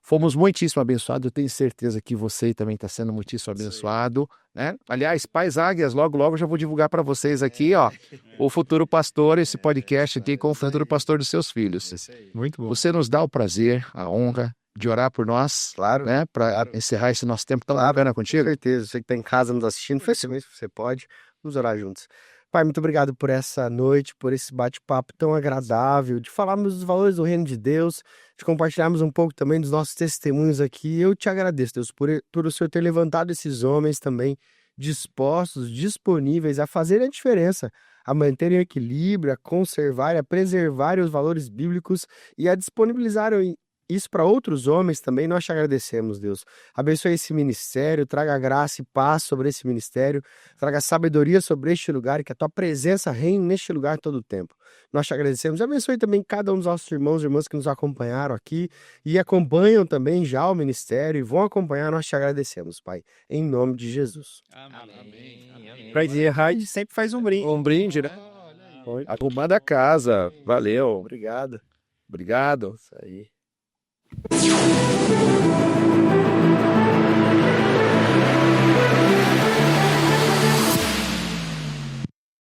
Fomos muitíssimo abençoados, eu tenho certeza que você também está sendo muitíssimo abençoado, né? Aliás, Pais Águias, logo, logo eu já vou divulgar para vocês aqui, ó, o futuro pastor, esse podcast aqui com o futuro pastor dos seus filhos. Muito bom. Você nos dá o prazer, a honra de orar por nós, Claro. né? Para encerrar esse nosso tempo tão Claro. bacana Com contigo. certeza. Você que tá em casa nos assistindo, facilmente você pode. Vamos orar juntos. Pai, muito obrigado por essa noite, por esse bate-papo tão agradável, de falarmos dos valores do reino de Deus, de compartilharmos um pouco também dos nossos testemunhos aqui. Eu te agradeço, Deus, por o Senhor ter levantado esses homens também dispostos, disponíveis a fazerem a diferença, a manterem o equilíbrio, a conservarem, a preservarem os valores bíblicos e a disponibilizarem isso para outros homens também. Nós te agradecemos, Deus. Abençoe esse ministério, traga graça e paz sobre esse ministério, traga sabedoria sobre este lugar e que a tua presença reine neste lugar todo o tempo. Nós te agradecemos. Abençoe também cada um dos nossos irmãos e irmãs que nos acompanharam aqui e acompanham também já o ministério e vão acompanhar. Nós te agradecemos, Pai, em nome de Jesus. Pra encerrar, a gente sempre faz um brinde. Um brinde, né? Arrumando a casa. Valeu. Obrigado. Obrigado. Isso aí.